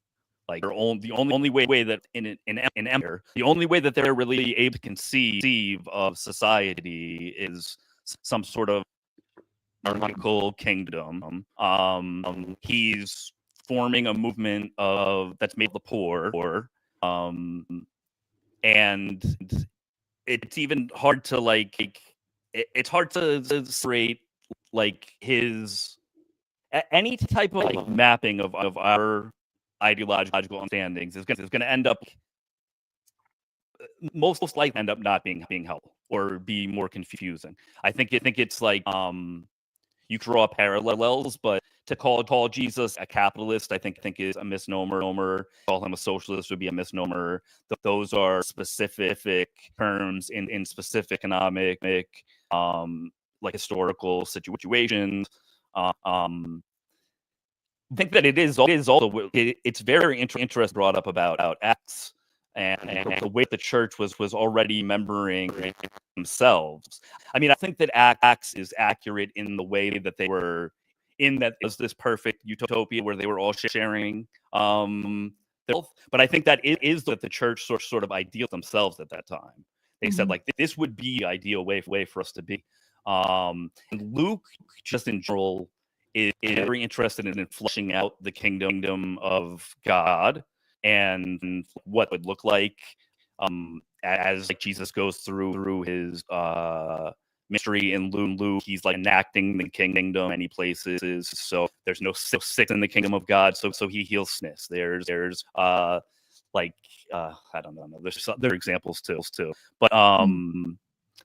Like the only way that in empire, the only way that they're really able to conceive of society is some sort of monarchical kingdom. He's forming a movement that's made the poor. And it's even hard to it's hard to separate like his any type of like mapping of our ideological understandings is going to end up most likely end up not being helpful or be more confusing. I think it's like you draw parallels, but to call Jesus a capitalist, I think is a misnomer. Call him a socialist would be a misnomer. Those are specific terms in specific economic, like historical situations. I think that it is also it's very interesting brought up about Acts and the way the church was already remembering themselves. I mean, I think that Acts is accurate in the way that they were in that it was this perfect utopia where they were all sharing their wealth. But I think that it is that the church sort of ideal themselves at that time. They said like this would be the ideal way for us to be. And Luke, just in general, is very interested in fleshing out the kingdom of God and what it would look like as like Jesus goes through his ministry in Luke. He's like enacting the kingdom many places. So there's no sick in the kingdom of God. So he heals sickness. There's like I don't know. There's other examples too.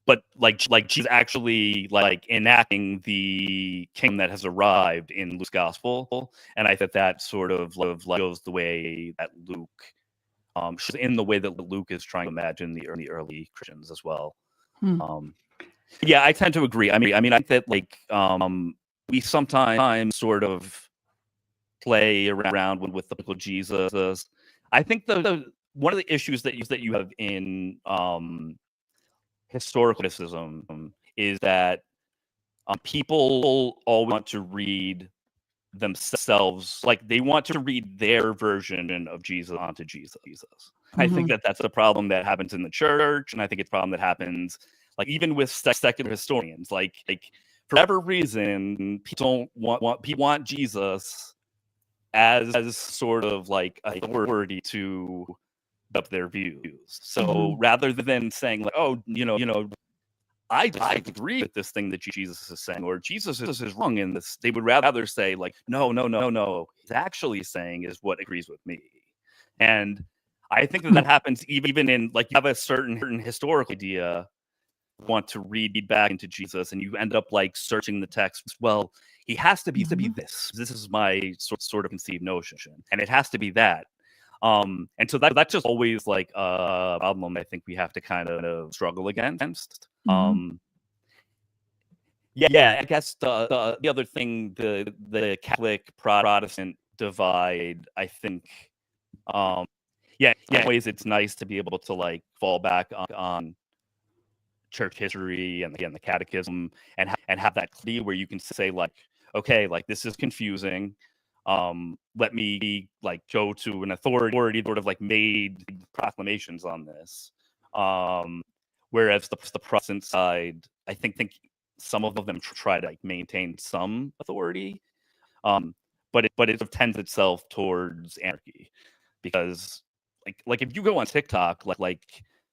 But like she's actually like enacting the kingdom that has arrived in Luke's gospel, and I think that sort of like goes the way that Luke, in the way that Luke is trying to imagine the early Christians as well. Yeah, I tend to agree. I mean, I think that like we sometimes sort of play around with the biblical Jesus. I think the one of the issues that you have in historical criticism is that people always want to read themselves, like they want to read their version of Jesus onto Jesus. I think that that's a problem that happens in the church, and I think it's a problem that happens like even with secular historians. Like for whatever reason, people want Jesus as sort of like authority to up their views. So rather than saying like, oh, I agree with this thing that Jesus is saying, or Jesus is wrong in this, they would rather say like, no, he's actually saying is what agrees with me. And I think that happens even in like you have a certain historical idea, want to read back into Jesus, and you end up like searching the text. Well, he has to be this. This is my sort of conceived notion, and it has to be that. And so that's just always like a problem I think we have to kind of struggle against. Yeah, I guess the other thing, the Catholic Protestant divide, I think, in ways it's nice to be able to like fall back on church history and again the catechism and have that clarity where you can say like, okay, like this is confusing. Let me like go to an authority sort of like made proclamations on this. Whereas the Protestant side, I think some of them try to like maintain some authority, but it tends itself towards anarchy, because like if you go on TikTok, like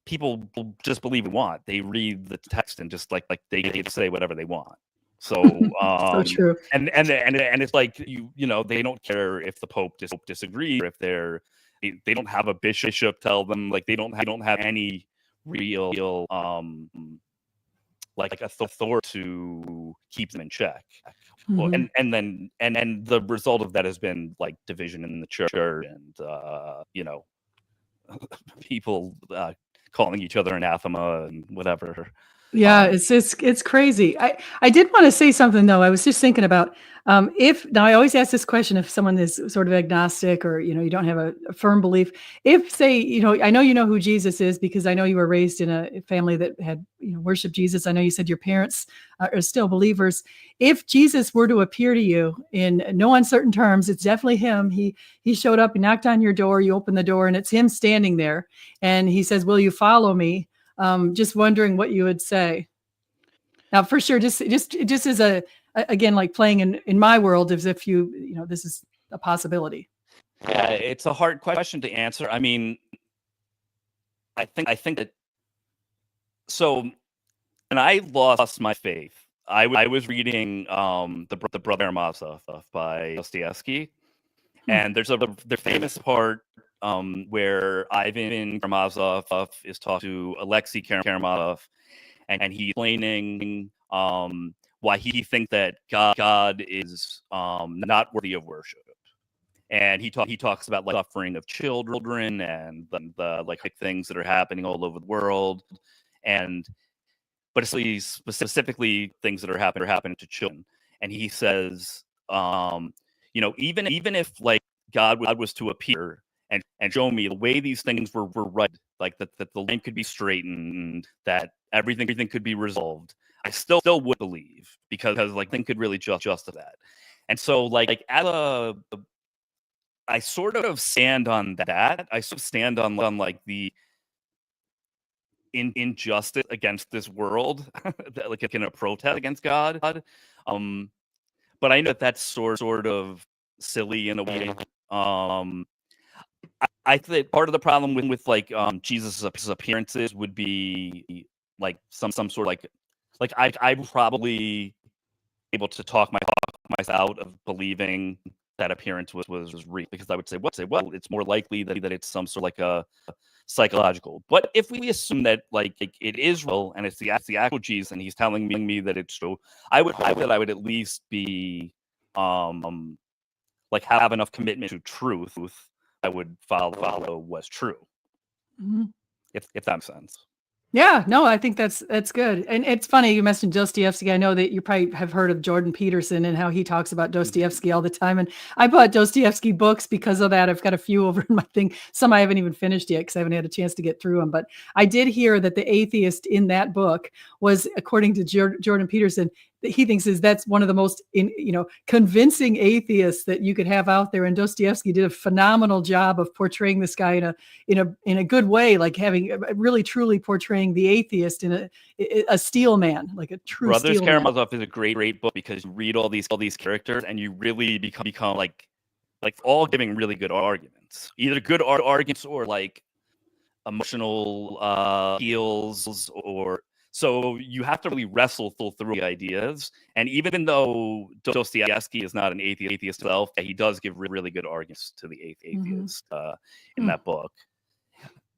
people just believe what they want. They read the text and just like they get to say whatever they want. So so true. And it's like you know they don't care if the Pope disagrees, or if they don't have a bishop tell them, like they don't have any real like authority to keep them in check. And then the result of that has been like division in the church and people calling each other anathema and whatever. Yeah, it's crazy. I did want to say something though. I was just thinking about if now I always ask this question if someone is sort of agnostic or you don't have a firm belief. If say I know you know who Jesus is because I know you were raised in a family that had worshiped Jesus. I know you said your parents are still believers. If Jesus were to appear to you in no uncertain terms, it's definitely him. He showed up, he knocked on your door, you open the door, and it's him standing there, and he says, "Will you follow me?" Just wondering what you would say. Now, for sure, just as again, like playing in my world, as if this is a possibility. Yeah, it's a hard question to answer. I mean, I think that so when I lost my faith, I was reading the Brother Karamazov by Dostoevsky, and there's the famous part where Ivan Karamazov is talking to Alexei Karamazov, and he's explaining why he thinks that God is not worthy of worship. And he talks about like suffering of children and the like things that are happening all over the world, and but specifically things that are happening to children. And he says, even if like God was to appear and show me the way these things were right, like that the line could be straightened, that everything could be resolved, I still would believe because like thing could really justify that. And so like I sort of stand on that. I sort of stand on like the injustice against this world, that, like in a protest against God. But I know that that's sort of silly in a way. I think part of the problem with like Jesus' appearances would be like some sort of like I probably able to talk myself out of believing that appearance was real, because I would say well it's more likely that it's some sort of like a psychological. But if we assume that like it is real and it's the actual Jesus and he's telling me that it's true, I would hope that I would at least be like have enough commitment to truth I would follow was true. Mm-hmm. If that makes sense. Yeah, no, I think that's good. And it's funny you mentioned Dostoevsky. I know that you probably have heard of Jordan Peterson and how he talks about Dostoevsky all the time. And I bought Dostoevsky books because of that. I've got a few over in my thing. Some I haven't even finished yet because I haven't had a chance to get through them. But I did hear that the atheist in that book was, according to Jordan Peterson, that he thinks that's one of the most convincing atheists that you could have out there. And Dostoevsky did a phenomenal job of portraying this guy in a good way, like having really truly portraying the atheist in a steel man, like a true Brothers steel Karamazov is a great book because you read all these characters and you really become like all giving really good arguments, either good arguments or like emotional appeals, or so you have to really wrestle through the ideas. And even though Dostoevsky is not an atheist himself, he does give really good arguments to the atheist in that book.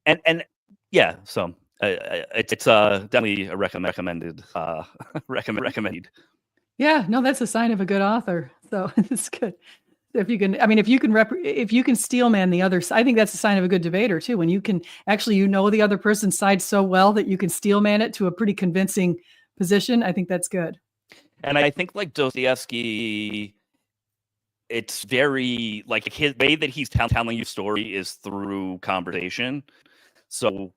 And yeah, so it's definitely a recommended recommended. Yeah, no, that's a sign of a good author. So it's good. If you can, I mean, if you can steel man the other side, I think that's a sign of a good debater too. When you can actually, the other person's side so well that you can steel man it to a pretty convincing position. I think that's good. And I think like Dostoevsky, it's very like his way that he's telling you story is through conversation. So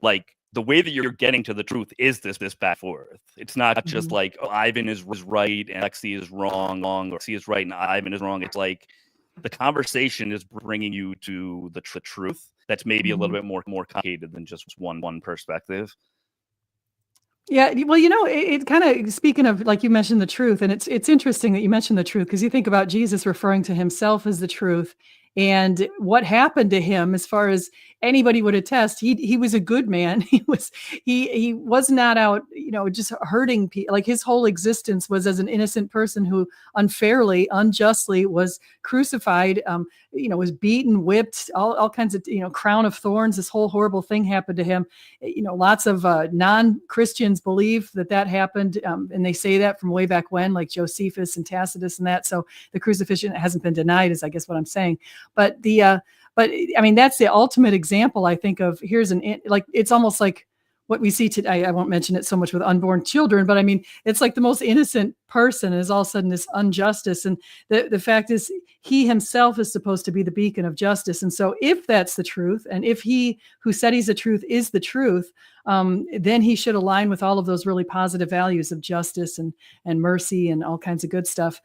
like the way that you're getting to the truth is this back and forth. It's not just like, oh, Ivan is right and Alexei is wrong, or Alexei is right and Ivan is wrong. It's like the conversation is bringing you to the truth. That's maybe a little bit more complicated than just one perspective. Yeah, well, it kind of, speaking of, like you mentioned the truth, and it's interesting that you mentioned the truth, because you think about Jesus referring to himself as the truth, and what happened to him, as far as anybody would attest, he was a good man. He was not out, just hurting people. Like his whole existence was as an innocent person who unfairly, unjustly was crucified, was beaten, whipped, all kinds of, crown of thorns. This whole horrible thing happened to him. Lots of non-Christians believe that happened, and they say that from way back when, like Josephus and Tacitus and that. So the crucifixion hasn't been denied, is I guess what I'm saying. But but I mean, that's the ultimate example, I think, of like it's almost like what we see today. I won't mention it so much with unborn children, but I mean, it's like the most innocent person is all of a sudden this injustice. And the fact is, he himself is supposed to be the beacon of justice. And so if that's the truth, and if he who said he's the truth is the truth, then he should align with all of those really positive values of justice and mercy and all kinds of good stuff.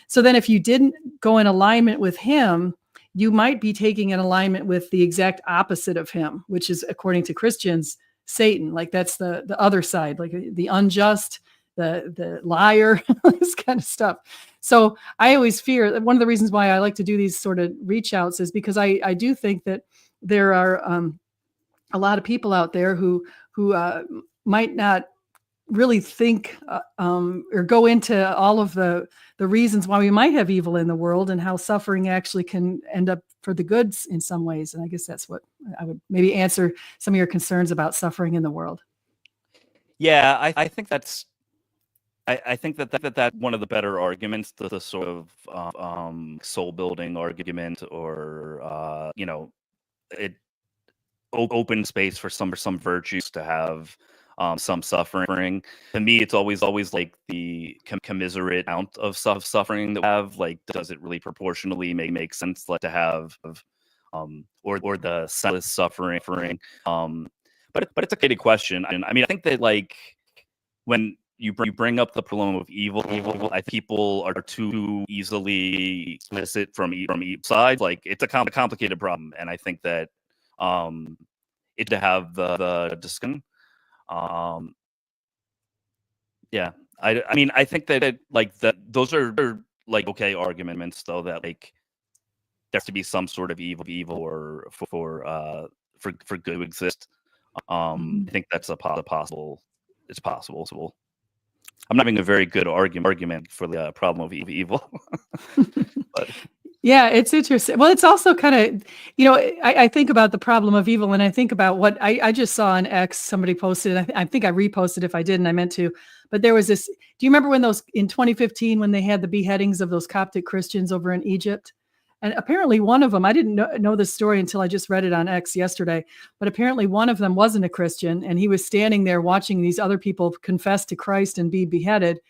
So then if you didn't go in alignment with him, you might be taking an alignment with the exact opposite of him, which is, according to Christians, Satan. Like that's the other side, like the unjust, the liar, this kind of stuff. So I always fear, one of the reasons why I like to do these sort of reach outs is because I do think that there are a lot of people out there who might not really think or go into all of the reasons why we might have evil in the world and how suffering actually can end up for the goods in some ways. And I guess that's what I would maybe answer some of your concerns about suffering in the world. Yeah, I think that's I think that one of the better arguments, the sort of soul building argument, or it open space for some virtues to have some suffering. To me, it's always like the commiserate amount of suffering that we have. Like, does it really proportionally make sense, like, to have or the senseless suffering? But it's a complicated question. And I mean, I think that, like, when you bring up the problem of evil, I think people are too easily explicit from each side. Like, it's a complicated problem, and I think that it to have the discussion. Yeah, I mean, I think that like those are like okay arguments, though, that like there has to be some sort of evil or for good to exist. I think that's possible. It's possible. I'm not having a very good argument for the problem of evil. But yeah, it's interesting. Well, it's also kind of, I think about the problem of evil, and I think about what I just saw on X. Somebody posted, I think I reposted if I didn't, I meant to. But there was this, do you remember when in 2015, when they had the beheadings of those Coptic Christians over in Egypt? And apparently one of them, I didn't know this story until I just read it on X yesterday, but apparently one of them wasn't a Christian, and he was standing there watching these other people confess to Christ and be beheaded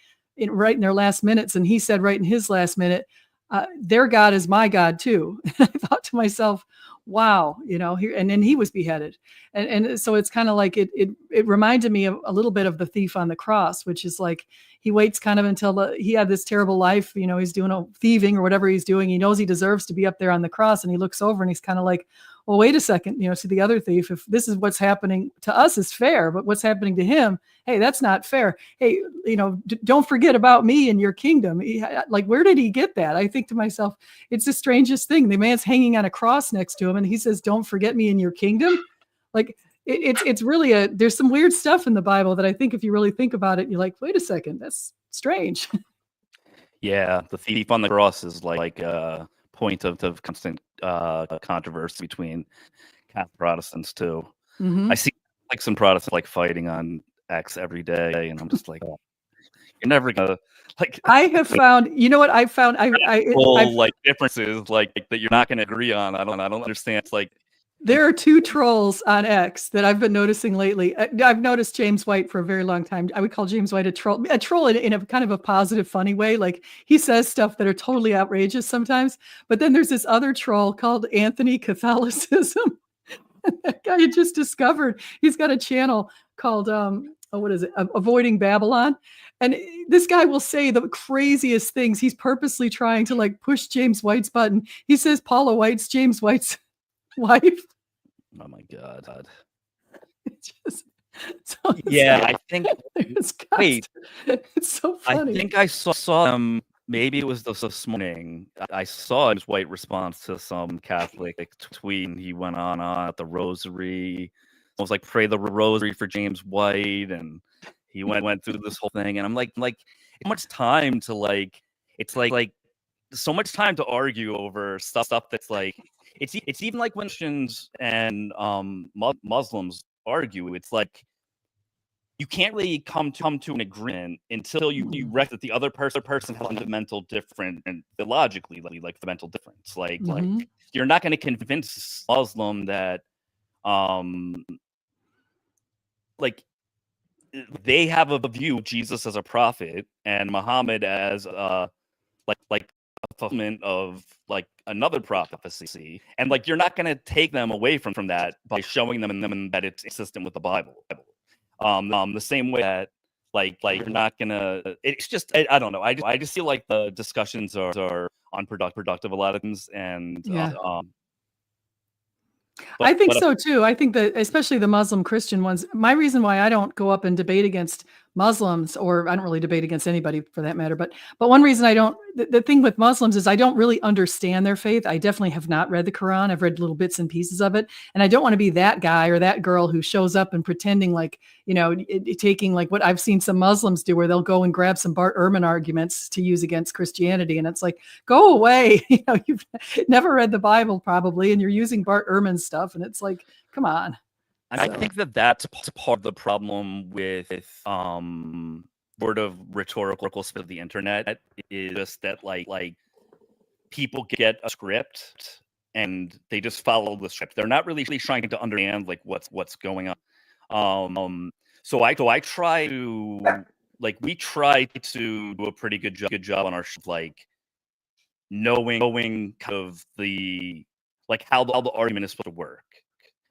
right in their last minutes. And he said right in his last minute, their God is my God too. And I thought to myself, wow, and then he was beheaded. And so it's kind of like, it reminded me of a little bit of the thief on the cross, which is like, he waits kind of until he had this terrible life, he's doing thieving or whatever he's doing. He knows he deserves to be up there on the cross, and he looks over and he's kind of like, well, wait a second, to the other thief, if this is what's happening to us is fair, but what's happening to him, hey, that's not fair. Hey, don't forget about me and your kingdom. Like, where did he get that? I think to myself, it's the strangest thing. The man's hanging on a cross next to him, and he says, don't forget me in your kingdom. Like, it's really there's some weird stuff in the Bible that I think if you really think about it, you're like, wait a second, that's strange. yeah, the thief on the cross is like a point of constant controversy between Catholic Protestants too. Mm-hmm. I see like some Protestants like fighting on X every day, and I'm just like, oh, you're never gonna like. I have found, what I found, I've like differences like that you're not gonna agree on. I don't understand. It's like, there are two trolls on X that I've been noticing lately. I've noticed James White for a very long time. I would call James White a troll in a kind of a positive, funny way. Like, he says stuff that are totally outrageous sometimes. But then there's this other troll called Anthony Catholicism. That guy I just discovered. He's got a channel called what is it? Avoiding Babylon. And this guy will say the craziest things. He's purposely trying to like push James White's button. He says Paula White's James White's wife. oh my god. It's just, yeah, I think. Wait, it's so funny. I think I saw them. Maybe it was this morning. I saw his White response to some Catholic tweet, and he went on at the rosary. I was like, pray the rosary for James White, and he went through this whole thing. And I'm like, so much time to like, it's like so much time to argue over stuff that's like, it's even like when Christians and Muslims argue. It's like, you can't really come to an agreement until you recognize that the other person has a fundamental difference, and theologically, like fundamental difference. Like you're not going to convince Muslim that like they have a view of Jesus as a prophet and Muhammad as like a fulfillment of like another prophecy, and like you're not going to take them away from that by showing them that it's consistent with the Bible. The same way that like you're not gonna. It's just I don't know. I just feel like the discussions are unproductive a lot of times, and Yeah. but, I think but so too. I think that especially the Muslim Christian ones, my reason why I don't go up and debate against Muslims, or I don't really debate against anybody for that matter, but one reason I don't, the thing with Muslims is I don't really understand their faith. I definitely have not read the Quran. I've read little bits and pieces of it, and I don't want to be that guy or that girl who shows up and pretending like, taking like what I've seen some Muslims do, where they'll go and grab some Bart Ehrman arguments to use against Christianity, and it's like, go away. You've never read the Bible probably, and you're using Bart Ehrman stuff, and it's like, come on. I think that's part of the problem with sort of rhetorical stuff of the internet is just that like people get a script and they just follow the script. They're not really trying to understand like what's going on. So I try to we try to do a pretty good job on our like knowing kind of the how the argument is supposed to work.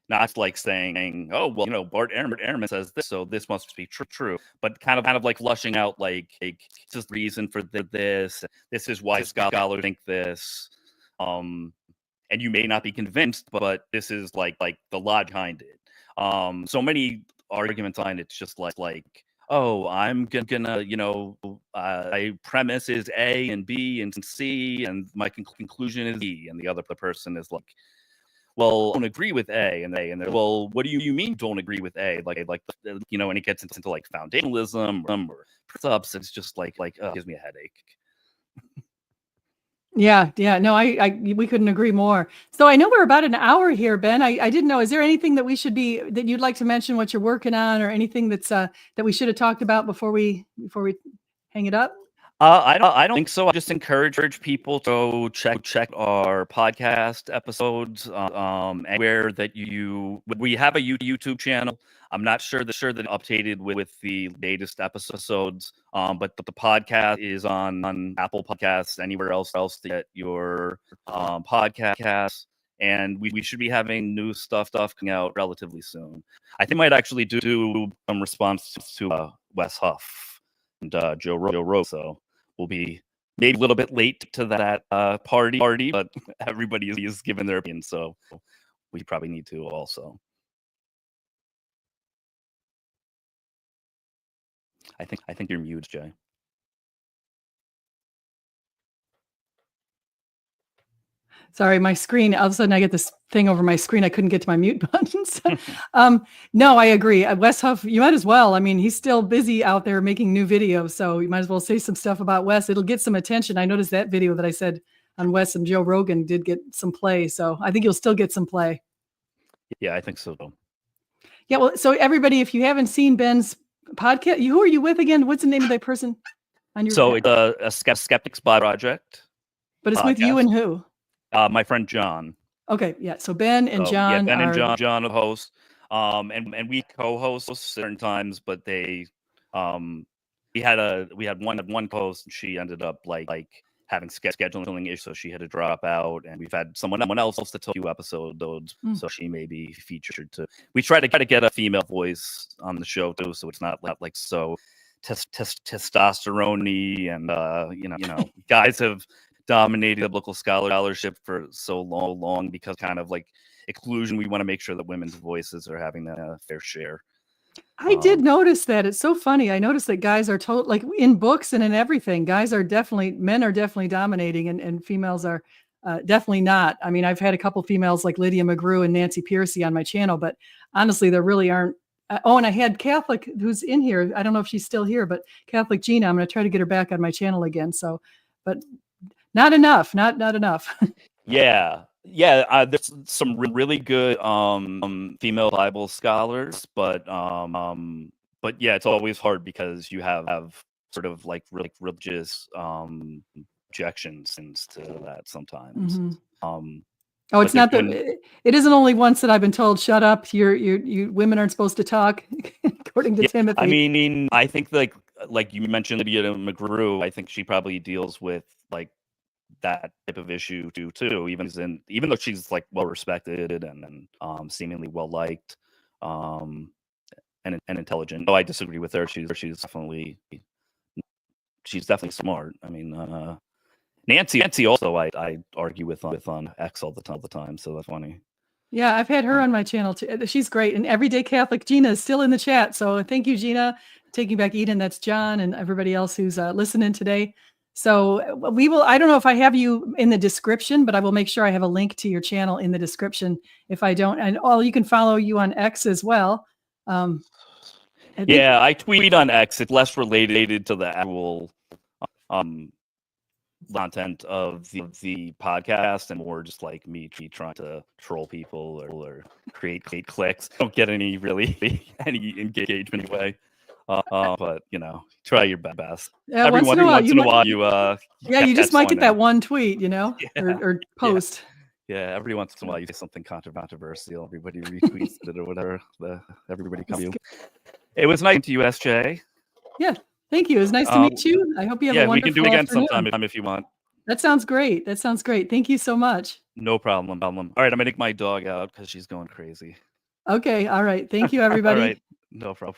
Not like saying, oh, well, Bart Ehrman says this, so this must be true. But kind of like flushing out, like this is the reason for this. This is why scholars think this. And you may not be convinced, but this is like the logic behind it. So many arguments on it's just like, oh, I'm gonna, my premise is A and B and C, and my conclusion is B, and the other person is like, well, I don't agree with A, and they're, well, what do you mean don't agree with A? And it gets into like foundationalism or subs. It's just like gives me a headache. Yeah. No, we couldn't agree more. So I know we're about an hour here, Ben. I didn't know, is there anything that that you'd like to mention what you're working on, or anything that's that we should have talked about before we hang it up? I don't think so. I just encourage people to check our podcast episodes. Anywhere that we have a YouTube channel. I'm not sure that updated with the latest episodes. But the podcast is on Apple Podcasts, anywhere else to get your podcasts. And we should be having new stuff coming out relatively soon. I think I might actually do some response to Wes Huff and Joe Rogan. So we'll be maybe a little bit late to that party, but everybody is giving their opinion, so we probably need to also. I think you're muted, Jay. Sorry, my screen, all of a sudden I get this thing over my screen. I couldn't get to my mute buttons. No, I agree. Wes Huff, you might as well. I mean, he's still busy out there making new videos, so you might as well say some stuff about Wes. It'll get some attention. I noticed that video that I said on Wes and Joe Rogan did get some play, so I think you'll still get some play. Yeah, I think so. Yeah, well, so everybody, if you haven't seen Ben's podcast, who are you with again? What's the name of that person on your? So it's a Skeptics Bible Project. But it's podcast. With you and who? My friend John. Okay, yeah. So Ben and John. Yeah, Ben and John are the hosts. And we co-host certain times, but they we had one co-host, and she ended up like having scheduling issues, so she had to drop out, and we've had someone else to tell you episodes, so she may be featured too. We try to get a female voice on the show too, so it's not like so testosterone-y, and guys have dominated biblical scholarship for so long because kind of like exclusion. We want to make sure that women's voices are having a fair share. I did notice that. It's so funny. I noticed that guys are like in books and in everything, men are definitely dominating, and females are definitely not. I mean, I've had a couple females like Lydia McGrew and Nancy Piercy on my channel, but honestly, there really aren't. And I had Catholic who's in here. I don't know if she's still here, but Catholic Gina, I'm going to try to get her back on my channel again. So, but not enough, not enough. Yeah. There's some really good female Bible scholars, but yeah, it's always hard because you have sort of like religious objections to that sometimes. Mm-hmm. It's not that it isn't only once that I've been told, shut up, you women aren't supposed to talk. according to Timothy. I mean, I think like you mentioned Lydia McGrew, I think she probably deals with like that type of issue too, even though she's like well respected and seemingly well liked and intelligent. No, I disagree with her. She's definitely smart. I mean, Nancy also I argue with on X all the time, so that's funny. Yeah, I've had her on my channel too. She's great. And Everyday Catholic Gina is still in the chat. So thank you, Gina. Taking Back Eden, that's John and everybody else who's listening today. So we will, I don't know if I have you in the description, but I will make sure I have a link to your channel in the description. If I don't, and you can follow you on X as well. I tweet on X. It's less related to the actual content of the podcast and more just like me trying to troll people or create clicks. Don't get any engagement anyway. But try your best. Yeah, Every once in a while you just might get that one tweet, or post. Yeah, every once in a while you say something controversial. Everybody retweets it or whatever. Everybody comes to you. It was nice to you, SJ. Yeah, thank you. It was nice to meet you. I hope you have a wonderful we can do it again afternoon. sometime if you want. That sounds great. Thank you so much. No problem. All right, I'm gonna take my dog out because she's going crazy. Okay. All right. Thank you, everybody. All right. No problem.